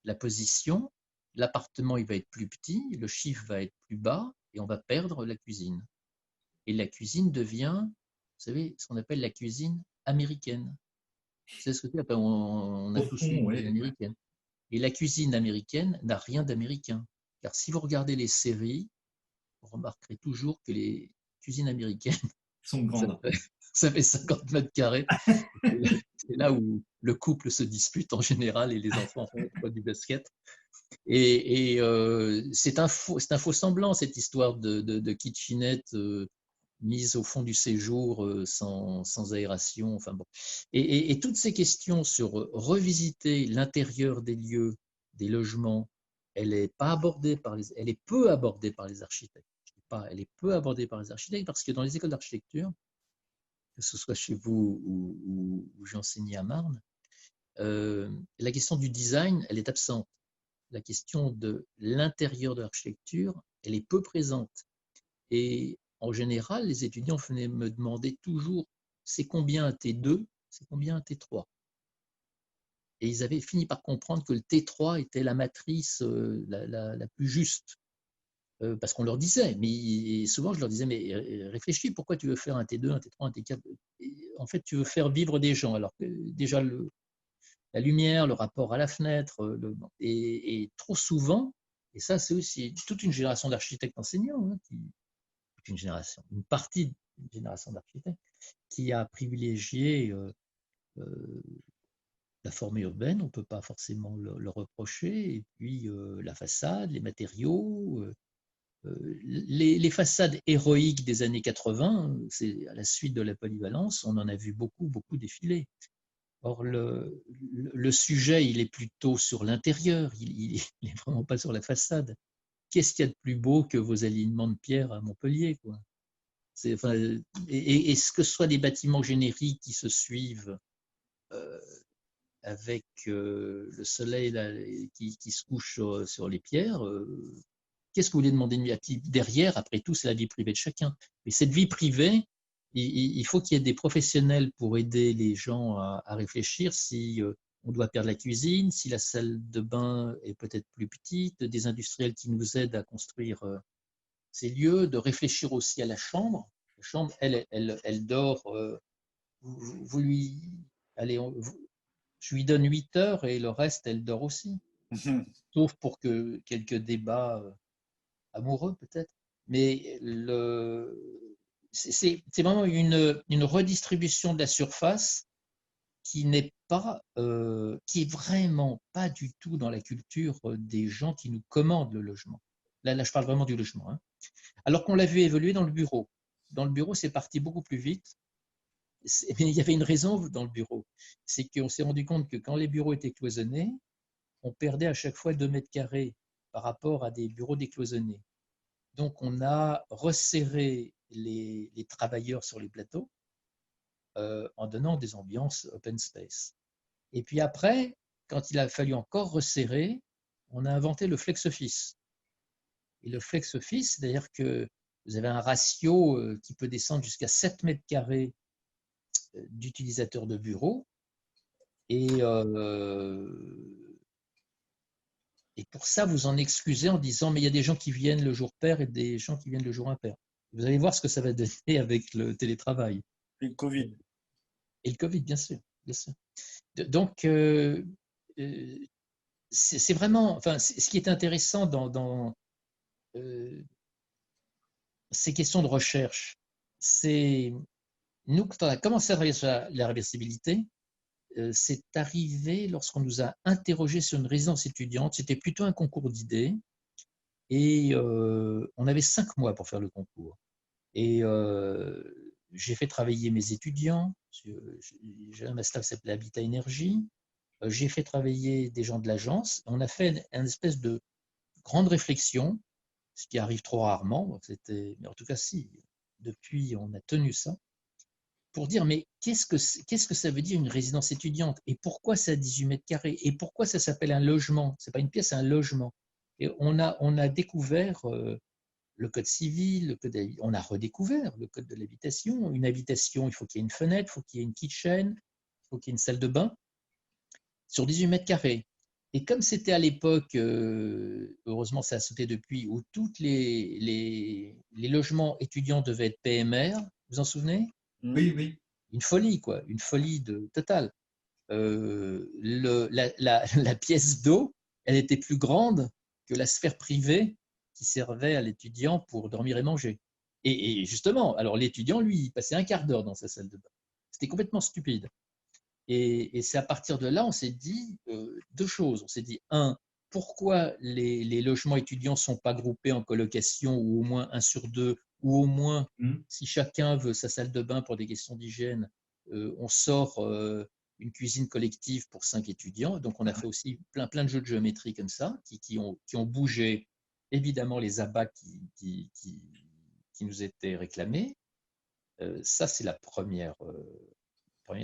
la position, l'appartement il va être plus petit, le chiffre va être plus bas et on va perdre la cuisine. Et la cuisine devient, vous savez, ce qu'on appelle la cuisine américaine. C'est ce que c'est. On a tous une cuisine américaine. Et la cuisine américaine n'a rien d'américain. Car si vous regardez les séries, vous remarquerez toujours que les cuisines américaines sont grandes. Ça fait 50 mètres carrés. C'est là où le couple se dispute en général et les enfants font du basket. Et c'est un faux semblant, cette histoire de kitchenette mise au fond du séjour sans aération. Enfin bon. Et toutes ces questions sur revisiter l'intérieur des lieux, des logements, elle est peu abordée par les architectes. Elle est peu abordée par les architectes parce que dans les écoles d'architecture, que ce soit chez vous ou j'enseignais à Marne, la question du design, elle est absente. La question de l'intérieur de l'architecture, elle est peu présente. Et en général, les étudiants venaient me demander toujours c'est combien un T2, c'est combien un T3. Et ils avaient fini par comprendre que le T3 était la matrice la plus juste. Parce qu'on leur disait, mais souvent je leur disais, mais réfléchis, pourquoi tu veux faire un T2, un T3, un T4 ? En fait, tu veux faire vivre des gens. Alors que déjà, la lumière, le rapport à la fenêtre, et trop souvent, et ça c'est aussi toute une génération d'architectes enseignants, une partie d'une génération d'architectes qui a privilégié la forme urbaine, on ne peut pas forcément le reprocher, et puis la façade, les matériaux, les façades héroïques des années 80, c'est à la suite de la polyvalence, on en a vu beaucoup défiler. Or, le sujet, il est plutôt sur l'intérieur, il n'est vraiment pas sur la façade. Qu'est-ce qu'il y a de plus beau que vos alignements de pierre à Montpellier, quoi ? Et ce que ce soit des bâtiments génériques qui se suivent avec le soleil là, qui se couche sur les pierres, qu'est-ce que vous voulez demander de mieux ? Derrière, après tout, c'est la vie privée de chacun. Et cette vie privée, il faut qu'il y ait des professionnels pour aider les gens à réfléchir si on doit perdre la cuisine, si la salle de bain est peut-être plus petite, des industriels qui nous aident à construire ces lieux, de réfléchir aussi à la chambre. La chambre, elle dort, vous lui, allez, je lui donne 8 heures et le reste, elle dort aussi. Sauf pour que quelques débats amoureux peut-être. Mais c'est vraiment une redistribution de la surface qui n'est pas, qui est vraiment pas du tout dans la culture des gens qui nous commandent le logement. Là je parle vraiment du logement. Hein. Alors qu'on l'a vu évoluer dans le bureau. Dans le bureau, c'est parti beaucoup plus vite. Mais il y avait une raison dans le bureau. C'est qu'on s'est rendu compte que quand les bureaux étaient cloisonnés, on perdait à chaque fois 2 mètres carrés par rapport à des bureaux décloisonnés. Donc, on a resserré les travailleurs sur les plateaux en donnant des ambiances open space. Et puis après, quand il a fallu encore resserrer, on a inventé le flex office. Et le flex office, c'est-à-dire que vous avez un ratio qui peut descendre jusqu'à 7 mètres carrés d'utilisateurs de bureau. Et pour ça, vous en exclusez en disant, mais il y a des gens qui viennent le jour pair et des gens qui viennent le jour impair. Vous allez voir ce que ça va donner avec le télétravail. Et le Covid. Et le Covid, bien sûr. Bien sûr. Donc, c'est vraiment, enfin, ce qui est intéressant dans ces questions de recherche, c'est nous, quand on a commencé à travailler sur la réversibilité, c'est arrivé lorsqu'on nous a interrogé sur une résidence étudiante. C'était plutôt un concours d'idées et on avait 5 mois pour faire le concours. Et j'ai fait travailler mes étudiants. J'ai un master qui s'appelait Habitat Énergie. J'ai fait travailler des gens de l'agence. On a fait une espèce de grande réflexion, ce qui arrive trop rarement. Mais en tout cas, si, depuis, on a tenu ça, pour dire, mais qu'est-ce que ça veut dire une résidence étudiante? Et pourquoi c'est à 18 mètres carrés? Et pourquoi ça s'appelle un logement? Ce n'est pas une pièce, c'est un logement. Et on a découvert le code civil, on a redécouvert le code de l'habitation. Une habitation, il faut qu'il y ait une fenêtre, il faut qu'il y ait une kitchen, il faut qu'il y ait une salle de bain sur 18 mètres carrés. Et comme c'était à l'époque, heureusement ça a sauté depuis, où tous les logements étudiants devaient être PMR, vous vous en souvenez? Oui, oui. Une folie, quoi, une folie totale. La pièce d'eau, elle était plus grande que la sphère privée qui servait à l'étudiant pour dormir et manger. Et justement, alors l'étudiant, lui, il passait un quart d'heure dans sa salle de bain. C'était complètement stupide. Et c'est à partir de là, on s'est dit 2 choses. On s'est dit, pourquoi les logements étudiants ne sont pas groupés en colocation, ou au moins 1 sur 2, ou au moins, si chacun veut sa salle de bain pour des questions d'hygiène, on sort une cuisine collective pour 5 étudiants. Donc, on a fait aussi plein de jeux de géométrie comme ça, qui ont bougé, évidemment, les abats qui nous étaient réclamés. Ça, c'est la première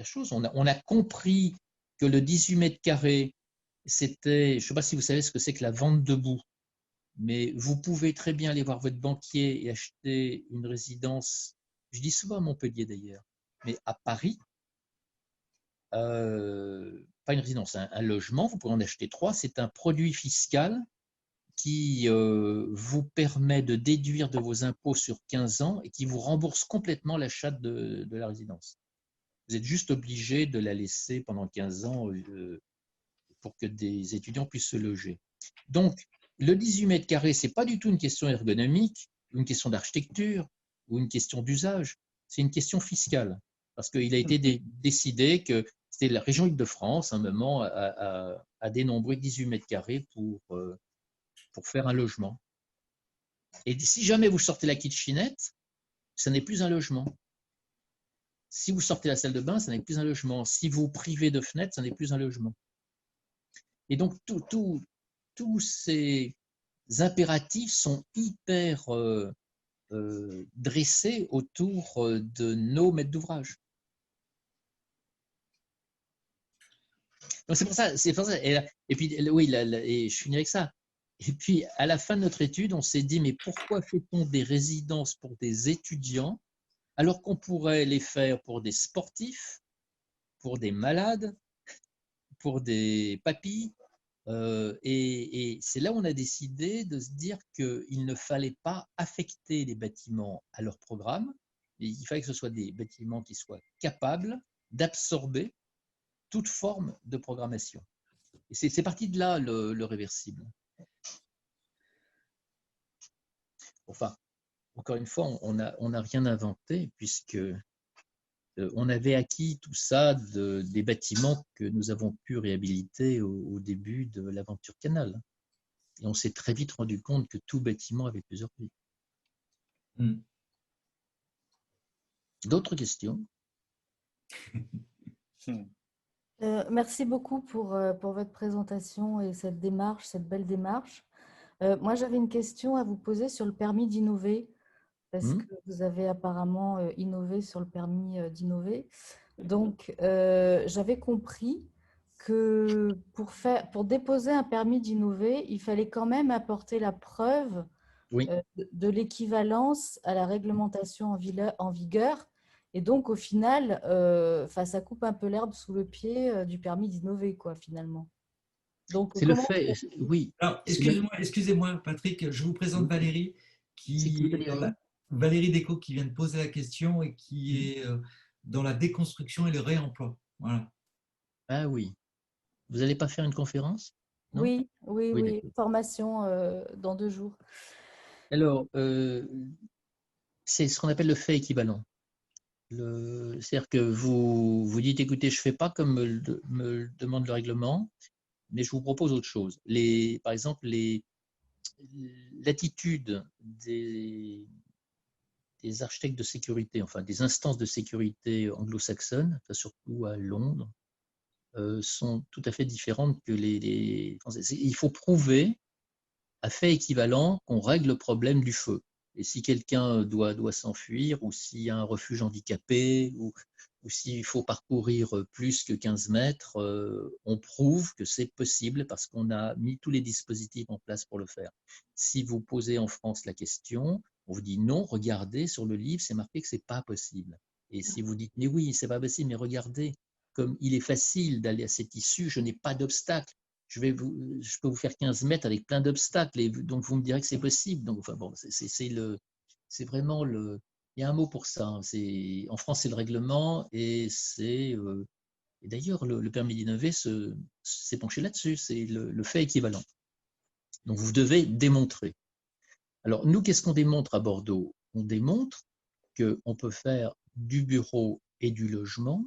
chose. On a compris que le 18 mètres carrés, c'était, je ne sais pas si vous savez ce que c'est que la vente debout, mais vous pouvez très bien aller voir votre banquier et acheter une résidence, je dis souvent à Montpellier d'ailleurs, mais à Paris, pas une résidence, un logement, vous pouvez en acheter 3, c'est un produit fiscal qui vous permet de déduire de vos impôts sur 15 ans et qui vous rembourse complètement l'achat de la résidence. Vous êtes juste obligé de la laisser pendant 15 ans pour que des étudiants puissent se loger. Donc, le 18 mètres carrés, ce n'est pas du tout une question ergonomique, une question d'architecture ou une question d'usage, c'est une question fiscale. Parce qu'il a été décidé que c'était la région Île-de-France, à un moment, à dénombrer 18 mètres carrés pour faire un logement. Et si jamais vous sortez la kitchenette, ça n'est plus un logement. Si vous sortez la salle de bain, ça n'est plus un logement. Si vous privez de fenêtres, ça n'est plus un logement. Et donc, tous ces impératifs sont hyper dressés autour de nos maîtres d'ouvrage. Donc, c'est pour ça. Et puis, oui, et je finis avec ça. Et puis, à la fin de notre étude, on s'est dit, mais pourquoi fait-on des résidences pour des étudiants alors qu'on pourrait les faire pour des sportifs, pour des malades, pour des papis. Et c'est là où on a décidé de se dire qu'il ne fallait pas affecter les bâtiments à leur programme. Il fallait que ce soit des bâtiments qui soient capables d'absorber toute forme de programmation. Et c'est parti de là, le réversible. Enfin, encore une fois, on n'a rien inventé puisque on avait acquis tout ça des bâtiments que nous avons pu réhabiliter au début de l'aventure Canal. Et on s'est très vite rendu compte que tout bâtiment avait plusieurs vies. D'autres questions? Merci beaucoup pour votre présentation et cette démarche, cette belle démarche. Moi, j'avais une question à vous poser sur le permis d'innover, parce que vous avez apparemment innové sur le permis d'innover. Donc, j'avais compris que pour déposer un permis d'innover, il fallait quand même apporter la preuve de l'équivalence à la réglementation en vigueur Et donc, au final, ça coupe un peu l'herbe sous le pied du permis d'innover, quoi, finalement. Donc, C'est le comment fait, oui. Alors, excusez-moi, Patrick, je vous présente Valérie, C'est qui, qui est Valérie? Valérie Descaux, qui vient de poser la question et qui Mhm. est dans la déconstruction et le réemploi. Voilà. Ah oui. Vous n'allez pas faire une conférence? Non? Oui, oui, Oui, oui, d'accord. formation dans 2 jours. Alors, c'est ce qu'on appelle le fait équivalent. C'est-à-dire que vous dites, écoutez, je ne fais pas comme me le demande le règlement, mais je vous propose autre chose. Par exemple, l'attitude des architectes de sécurité, enfin des instances de sécurité anglo-saxonnes, surtout à Londres, sont tout à fait différentes que les Français. Il faut prouver à fait équivalent qu'on règle le problème du feu. Et si quelqu'un doit s'enfuir, ou s'il y a un refuge handicapé, ou s'il faut parcourir plus que 15 mètres, on prouve que c'est possible parce qu'on a mis tous les dispositifs en place pour le faire. Si vous posez en France la question, on vous dit non, regardez, sur le livre, c'est marqué que ce n'est pas possible. Et si vous dites, mais oui, c'est pas possible, mais regardez, comme il est facile d'aller à cette issue, je n'ai pas d'obstacle. Je peux vous faire 15 mètres avec plein d'obstacles, et donc vous me direz que c'est possible. Donc, enfin, bon, c'est vraiment le. Il y a un mot pour ça. En France, c'est le règlement, et et d'ailleurs, le permis d'innover s'est penché là-dessus, c'est le fait équivalent. Donc, vous devez démontrer. Alors, nous, qu'est-ce qu'on démontre à Bordeaux? On démontre qu'on peut faire du bureau et du logement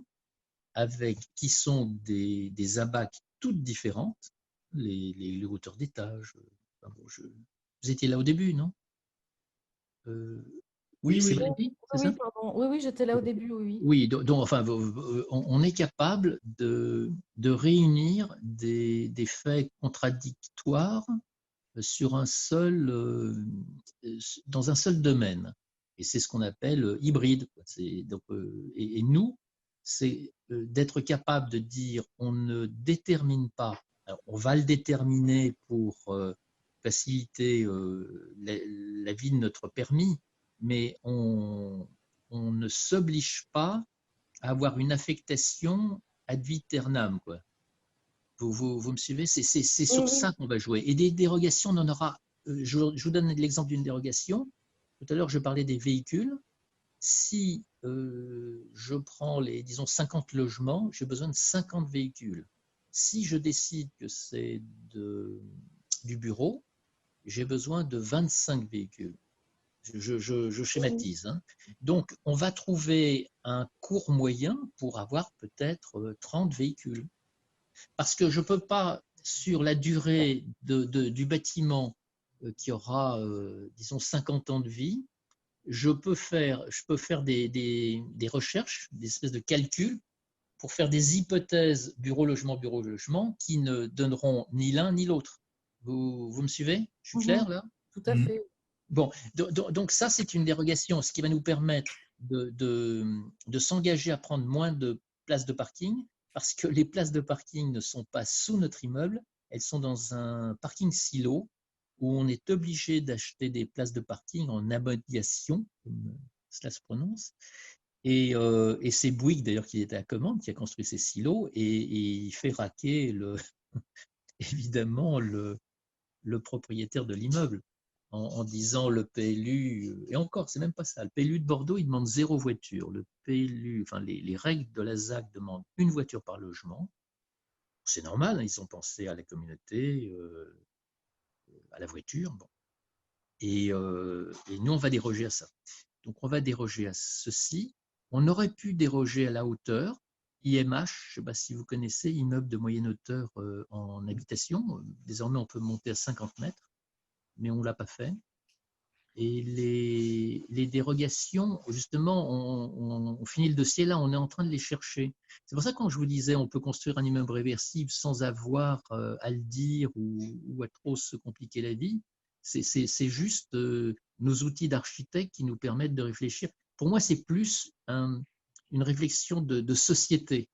qui sont des abacs toutes différentes, les hauteurs d'étage. Enfin bon, vous étiez là au début, non? Oui, C'est oui. Valérie, c'est Oui, ça? pardon. Oui, oui, j'étais là au début, oui. Oui, donc enfin, on est capable de réunir des faits contradictoires sur dans un seul domaine. Et c'est ce qu'on appelle hybride. Donc, et nous, c'est d'être capable de dire on ne détermine pas. Alors, on va le déterminer pour faciliter la vie de notre permis, mais on ne s'oblige pas à avoir une affectation ad vieternam, quoi. Vous me suivez? C'est Oui, sur oui. ça qu'on va jouer. Et des dérogations, on en aura. Je vous donne l'exemple d'une dérogation. Tout à l'heure, je parlais des véhicules. Si je prends disons, 50 logements, j'ai besoin de 50 véhicules. Si je décide que c'est du bureau, j'ai besoin de 25 véhicules. Je schématise. Hein. Donc, on va trouver un court moyen pour avoir peut-être 30 véhicules. Parce que je ne peux pas, sur la durée du bâtiment qui aura, disons, 50 ans de vie, je peux faire des recherches, des espèces de calculs pour faire des hypothèses bureau-logement qui ne donneront ni l'un ni l'autre. Vous me suivez? Je suis clair là? Tout à fait. Bon, donc ça, c'est une dérogation, ce qui va nous permettre de s'engager à prendre moins de places de parking, parce que les places de parking ne sont pas sous notre immeuble, elles sont dans un parking silo, où on est obligé d'acheter des places de parking en amodiation, comme cela se prononce. Et c'est Bouygues, d'ailleurs, qui était à commande, qui a construit ces silos, et il fait raquer, évidemment, le propriétaire de l'immeuble. En disant le PLU, et encore, c'est même pas ça. Le PLU de Bordeaux, il demande 0 voiture. Le PLU, enfin, les règles de la ZAC demandent 1 voiture par logement. C'est normal, hein, ils ont pensé à la communauté, à la voiture. Bon. Et nous, on va déroger à ça. Donc, on va déroger à ceci. On aurait pu déroger à la hauteur. IMH, je ne sais pas si vous connaissez, immeuble de moyenne hauteur en habitation. Désormais, on peut monter à 50 mètres, mais on ne l'a pas fait. Et les dérogations, justement, on finit le dossier là, on est en train de les chercher. C'est pour ça que quand je vous disais, on peut construire un immeuble réversible sans avoir à le dire ou à trop se compliquer la vie, c'est juste nos outils d'architecte qui nous permettent de réfléchir. Pour moi, c'est plus une réflexion de société.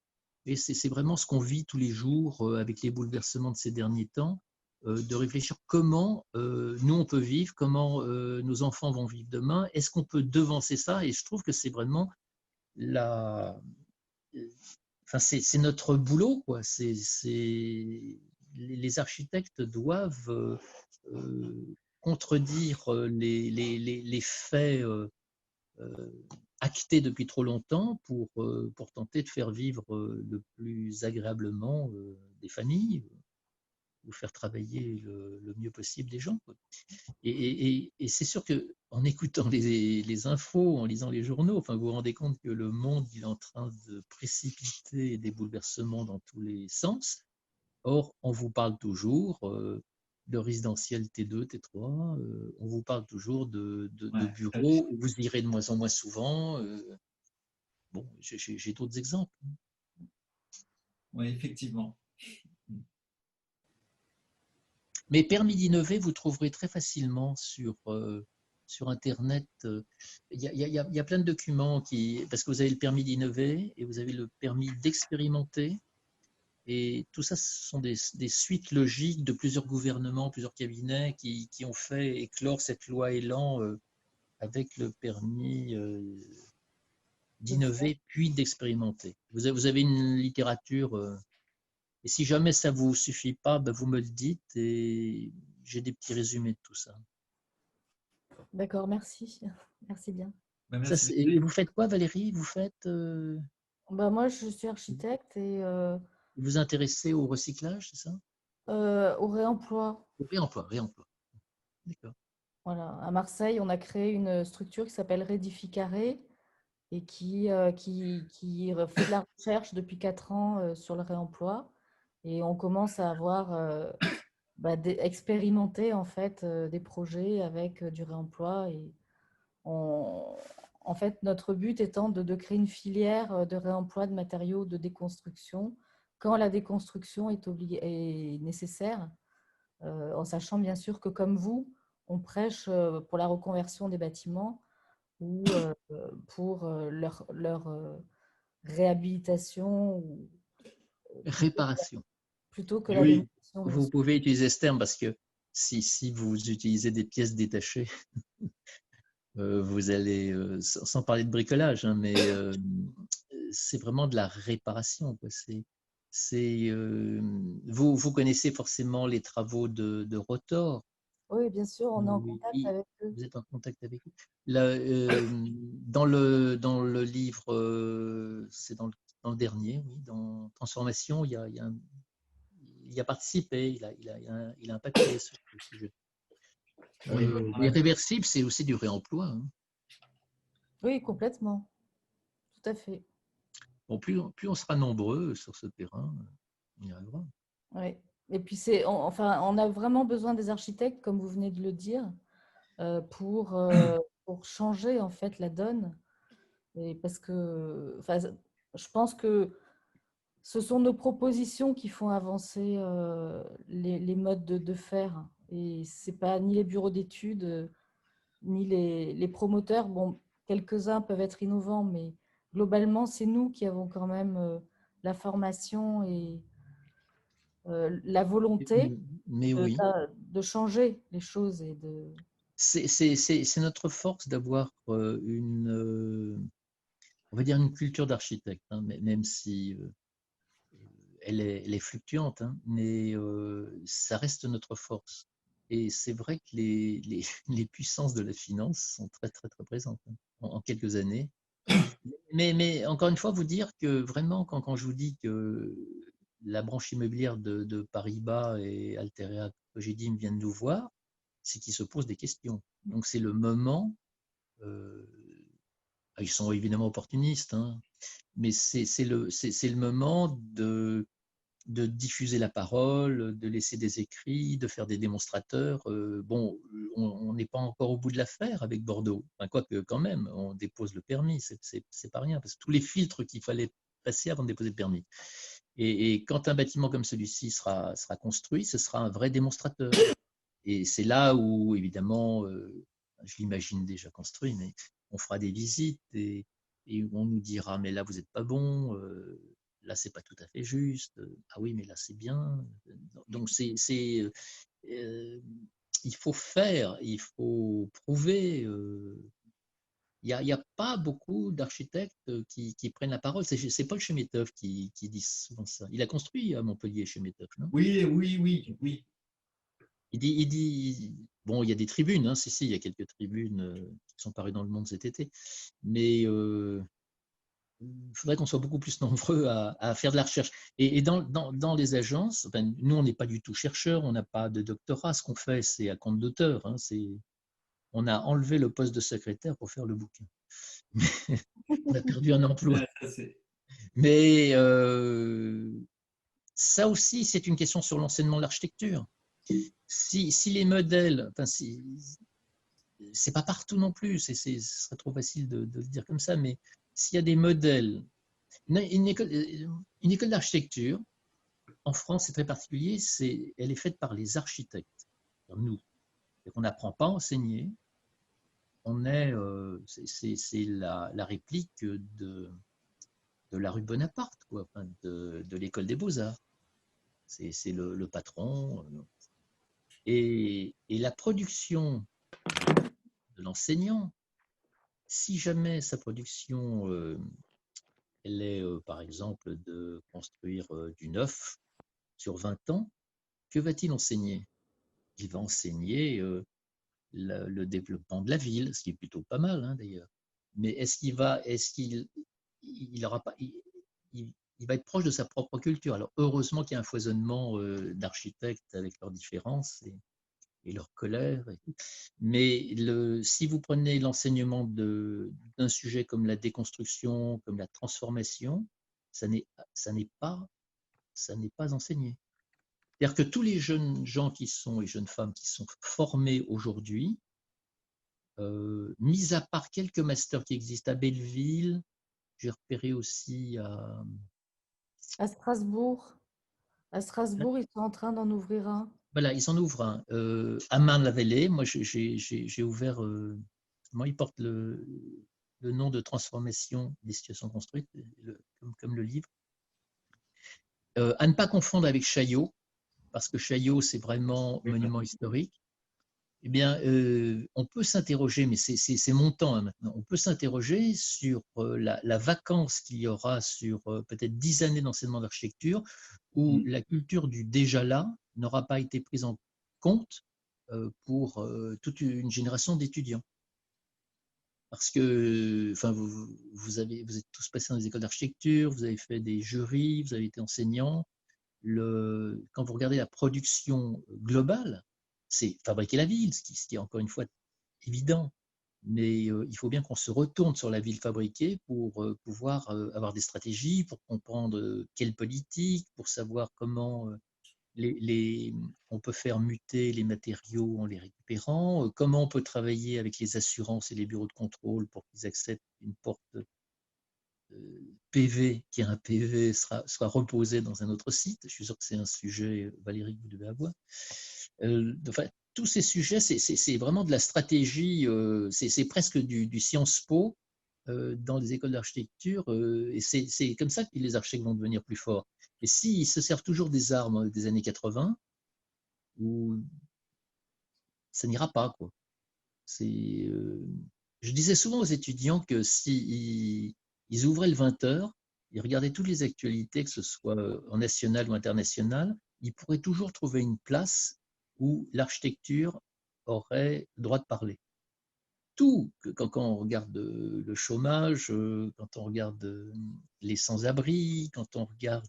Et c'est vraiment ce qu'on vit tous les jours avec les bouleversements de ces derniers temps. De réfléchir comment nous on peut vivre, comment nos enfants vont vivre demain, est-ce qu'on peut devancer ça? Et je trouve que c'est vraiment enfin, c'est notre boulot, quoi. Les architectes doivent contredire les faits actés depuis trop longtemps pour tenter de faire vivre le plus agréablement des familles, ou faire travailler le mieux possible les gens, quoi. Et c'est sûr qu'en écoutant les infos, en lisant les journaux, enfin, vous vous rendez compte que le monde il est en train de précipiter des bouleversements dans tous les sens. Or, on vous parle toujours de résidentiel T2, T3, on vous parle toujours de bureaux où vous irez de moins en moins souvent. Bon, j'ai d'autres exemples. Oui, effectivement. Mais permis d'innover, vous trouverez très facilement sur Internet. Il y a plein de documents parce que vous avez le permis d'innover et vous avez le permis d'expérimenter. Et tout ça, ce sont des suites logiques de plusieurs gouvernements, plusieurs cabinets qui ont fait éclore cette loi Elan avec le permis d'innover puis d'expérimenter. Vous avez une littérature, et si jamais ça ne vous suffit pas, ben vous me le dites et j'ai des petits résumés de tout ça. D'accord, merci. Merci bien. Ben, merci. Et vous faites quoi, Valérie? Vous faites Moi, je suis architecte et vous vous intéressez au recyclage, c'est ça? au réemploi. Au réemploi. D'accord. Voilà. À Marseille, on a créé une structure qui s'appelle Rédificaré et qui fait de la recherche depuis 4 ans sur le réemploi. Et on commence à avoir expérimenté en fait des projets avec du réemploi. Et en fait, notre but étant de créer une filière de réemploi de matériaux de déconstruction quand la déconstruction est nécessaire, en sachant bien sûr que comme vous, on prêche pour la reconversion des bâtiments ou pour leur réhabilitation ou Réparation. plutôt que la démolition. Vous pouvez utiliser ce terme parce que si vous utilisez des pièces détachées, vous allez, sans parler de bricolage, hein, mais c'est vraiment de la réparation, quoi. Vous connaissez forcément les travaux de Rotor. Oui, bien sûr, on est en contact avec eux. Vous êtes en contact avec eux. Dans le livre, c'est dans le dernier, oui, dans Transformation, il a participé, il a un papier sur le sujet. Les réversibles, c'est aussi du réemploi. Hein. Oui, complètement. Tout à fait. Bon, plus on sera nombreux sur ce terrain, on y arrivera. Oui. Et puis, on a vraiment besoin des architectes, comme vous venez de le dire, pour changer en fait la donne. Et parce que je pense que ce sont nos propositions qui font avancer les modes de faire. Et ce n'est pas ni les bureaux d'études, ni les promoteurs. Bon, quelques-uns peuvent être innovants, mais globalement, c'est nous qui avons quand même la formation et la volonté de changer les choses. C'est notre force d'avoir on va dire une culture d'architecte, hein, même si elle est fluctuante, hein, mais ça reste notre force. Et c'est vrai que les puissances de la finance sont très, très, très présentes hein, en quelques années. Mais encore une fois, vous dire que vraiment, quand je vous dis que la branche immobilière de Paribas et Alterea Cogedim viennent nous voir, c'est qu'ils se posent des questions. Donc c'est le moment, ils sont évidemment opportunistes, hein, mais c'est le moment de diffuser la parole, de laisser des écrits, de faire des démonstrateurs. Bon, on n'est pas encore au bout de l'affaire avec Bordeaux. Enfin, quoique quand même, on dépose le permis, c'est pas rien, parce que tous les filtres qu'il fallait passer avant de déposer le permis. Et quand un bâtiment comme celui-ci sera construit, ce sera un vrai démonstrateur. Et c'est là où, évidemment, je l'imagine déjà construit, mais on fera des visites et on nous dira, mais là, vous n'êtes pas bon, là, c'est pas tout à fait juste, ah oui, mais là, c'est bien. Donc, il faut faire, il faut prouver. il y a pas beaucoup d'architectes qui prennent la parole. C'est Paul Chemetov qui dit souvent ça. Il a construit à Montpellier, Chemetov, non? Oui, oui, oui, oui. Il dit, bon, il y a des tribunes, hein, si, il y a quelques tribunes qui sont parues dans Le Monde cet été, mais il faudrait qu'on soit beaucoup plus nombreux à faire de la recherche. Et dans les agences, enfin, nous, on n'est pas du tout chercheurs, on n'a pas de doctorat. Ce qu'on fait, c'est à compte d'auteur. Hein, on a enlevé le poste de secrétaire pour faire le bouquin. On a perdu un emploi. Mais ça aussi, c'est une question sur l'enseignement de l'architecture. Si les modèles, enfin, c'est pas partout non plus, ce serait trop facile de le dire comme ça, mais s'il y a des modèles, une école d'architecture, en France, c'est très particulier, elle est faite par les architectes, nous. On n'apprend pas à enseigner, c'est la réplique de la rue Bonaparte, quoi, enfin, de l'école des Beaux-Arts. C'est le patron. Et la production de l'enseignant, si jamais sa production, elle est, par exemple, de construire du neuf sur 20 ans, que va-t-il enseigner? Il va enseigner le développement de la ville, ce qui est plutôt pas mal, hein, d'ailleurs. Mais est-ce qu'il va être proche de sa propre culture? Alors, heureusement qu'il y a un foisonnement d'architectes avec leurs différences et leur colère. Mais si vous prenez l'enseignement d'un sujet comme la déconstruction, comme la transformation, ça n'est pas enseigné. C'est-à-dire que tous les jeunes gens et jeunes femmes qui sont formés aujourd'hui, mis à part quelques masters qui existent à Belleville, j'ai repéré aussi à Strasbourg. À Strasbourg, ils sont en train d'en ouvrir un. Voilà, ils en ouvrent un. À Marne-la-Vallée, moi j'ai ouvert, il porte le nom de transformation des situations construites, comme le livre. À ne pas confondre avec Chaillot, parce que Chaillot, c'est vraiment monument historique. Eh bien, on peut s'interroger, mais c'est mon temps hein, maintenant, on peut s'interroger sur la vacance qu'il y aura sur peut-être 10 années d'enseignement d'architecture où la culture du déjà là n'aura pas été prise en compte pour toute une génération d'étudiants. Parce que enfin, vous êtes tous passés dans des écoles d'architecture, vous avez fait des jurys, vous avez été enseignants. Quand vous regardez la production globale, c'est fabriquer la ville, ce qui est encore une fois évident. Mais il faut bien qu'on se retourne sur la ville fabriquée pour pouvoir avoir des stratégies, pour comprendre quelle politique, pour savoir comment on peut faire muter les matériaux en les récupérant, comment on peut travailler avec les assurances et les bureaux de contrôle pour qu'ils acceptent une porte PV, qui est un PV, soit reposé dans un autre site. Je suis sûr que c'est un sujet, Valérie, que vous devez avoir. Enfin, tous ces sujets, c'est vraiment de la stratégie, c'est presque du Sciences Po dans les écoles d'architecture, et c'est comme ça que les architectes vont devenir plus forts. Et s'ils se servent toujours des armes des années 80, ça n'ira pas, quoi. Je disais souvent aux étudiants que si ils ouvraient le 20h, ils regardaient toutes les actualités, que ce soit en national ou international, ils pourraient toujours trouver une place où l'architecture aurait le droit de parler. Tout, quand on regarde le chômage, quand on regarde les sans-abri, quand on regarde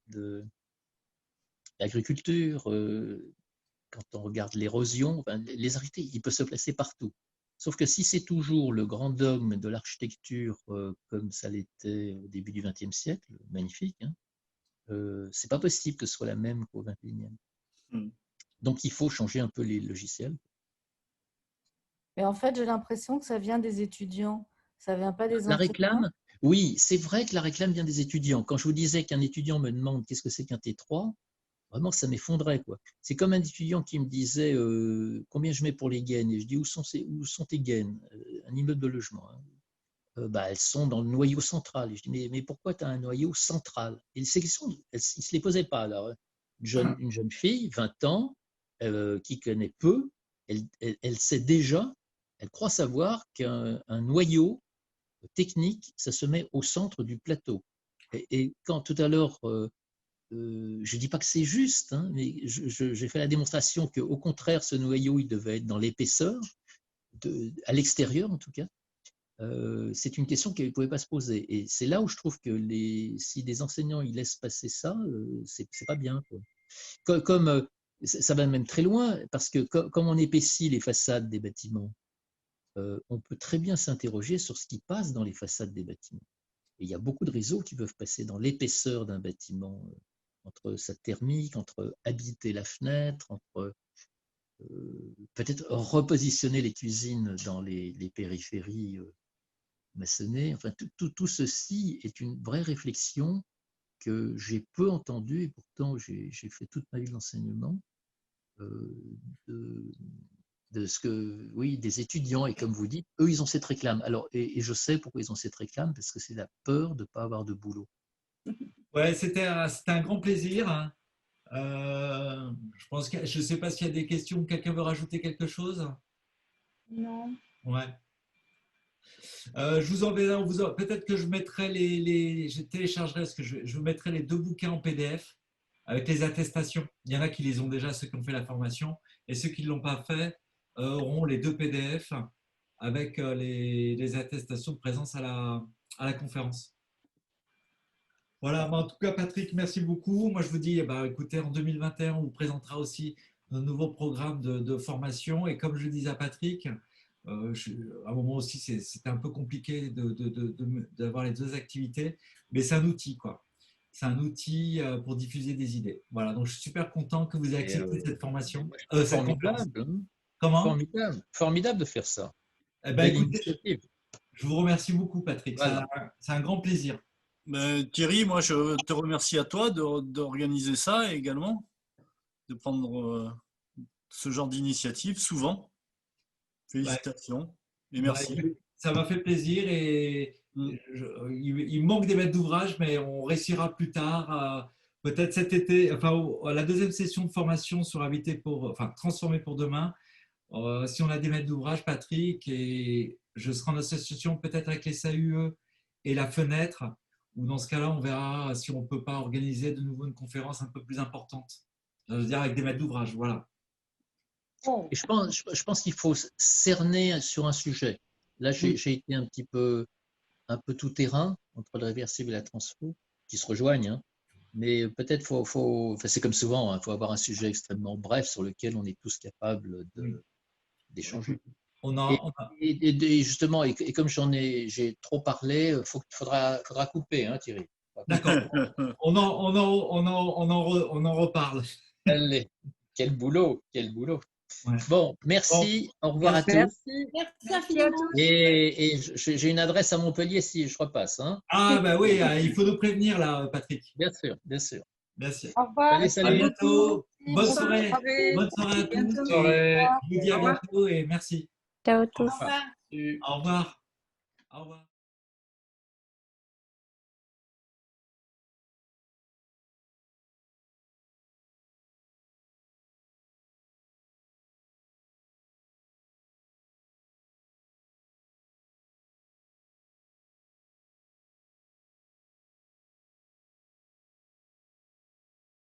l'agriculture, quand on regarde l'érosion, les architectes, ils peuvent se placer partout. Sauf que si c'est toujours le grand dogme de l'architecture comme ça l'était au début du XXe siècle, magnifique, hein, c'est pas possible que ce soit la même qu'au XXIe. Donc il faut changer un peu les logiciels. Mais en fait, j'ai l'impression que ça vient des étudiants, ça vient pas des enseignants. La réclame, oui, c'est vrai que la réclame vient des étudiants. Quand je vous disais qu'un étudiant me demande qu'est-ce que c'est qu'un T3, vraiment, ça m'effondrait, quoi. C'est comme un étudiant qui me disait combien je mets pour les gaines. Et je dis où sont tes gaines? Un immeuble de logement. Hein. Elles sont dans le noyau central. Et je dis mais pourquoi tu as un noyau central? Et ces questions, ils ne se les posaient pas. Alors, une jeune fille, 20 ans, qui connaît peu, elle sait déjà, elle croit savoir qu'un noyau, technique, ça se met au centre du plateau. Et quand tout à l'heure, je ne dis pas que c'est juste, hein, mais j'ai fait la démonstration qu'au contraire, ce noyau, il devait être dans l'épaisseur, à l'extérieur en tout cas. C'est une question qui ne pouvait pas se poser. Et c'est là où je trouve que si des enseignants ils laissent passer ça, c'est pas bien, quoi. Comme ça va même très loin, parce que comme on épaissit les façades des bâtiments, on peut très bien s'interroger sur ce qui passe dans les façades des bâtiments. Et il y a beaucoup de réseaux qui peuvent passer dans l'épaisseur d'un bâtiment, entre sa thermique, entre habiter la fenêtre, entre peut-être repositionner les cuisines dans les périphéries maçonnées. Enfin, tout ceci est une vraie réflexion que j'ai peu entendue, et pourtant j'ai fait toute ma vie d'enseignement, de ce que, oui, des étudiants, et comme vous dites, eux, ils ont cette réclame. Alors, et je sais pourquoi ils ont cette réclame, parce que c'est la peur de ne pas avoir de boulot. Ouais, c'était un grand plaisir, hein. Je pense que je ne sais pas s'il y a des questions. Quelqu'un veut rajouter quelque chose? Non. Ouais. Je vous enverrai, peut-être que je mettrai je téléchargerai, parce que je vous mettrai les 2 bouquins en PDF avec les attestations. Il y en a qui les ont déjà, ceux qui ont fait la formation, et ceux qui ne l'ont pas fait auront les 2 PDF avec les attestations de présence à la conférence. Voilà, en tout cas, Patrick, merci beaucoup. Moi, je vous dis, écoutez, en 2021, on vous présentera aussi nos nouveaux programmes de formation. Et comme je disais à Patrick, à un moment aussi, c'était un peu compliqué d'avoir les 2 activités, mais c'est un outil, quoi. C'est un outil pour diffuser des idées. Voilà, donc je suis super content que vous ayez accepté cette formation. Cette conférence. Comment? Formidable, formidable de faire ça. Écoutez, initiative. Je vous remercie beaucoup, Patrick. Voilà. C'est un grand plaisir. Thierry, moi je te remercie à toi d'organiser ça également, de prendre ce genre d'initiative souvent. Félicitations et merci. Ça m'a fait plaisir, et il manque des maîtres d'ouvrage, mais on réussira plus tard, peut-être cet été, enfin à la 2e session de formation sur transformer pour demain. Si on a des maîtres d'ouvrage, Patrick, et je serai en association peut-être avec les SAUE et la Fenêtre, ou dans ce cas-là, on verra si on ne peut pas organiser de nouveau une conférence un peu plus importante. Je veux dire, avec des maîtres d'ouvrage, voilà. Et je pense qu'il faut cerner sur un sujet. Là, j'ai été un peu tout terrain entre le réversible et la transfo, qui se rejoignent, hein. Mais peut-être c'est comme souvent, il faut avoir un sujet extrêmement bref sur lequel on est tous capables d'échanger. Et justement, et comme j'ai trop parlé, faudra couper, hein, Thierry. D'accord. On en reparle. Allez, quel boulot, quel boulot. Ouais. Bon, merci, au revoir à tous. Merci infiniment. Et j'ai une adresse à Montpellier si je repasse, hein. Ah oui, il faut nous prévenir là, Patrick. Bien sûr, bien sûr. Merci. Au revoir. Allez, salut. À bientôt. Bonne soirée. Soirée. Bonne soirée à tous. Soirée. Je vous dis à bientôt et merci. Ciao à tous. Au revoir. Au revoir.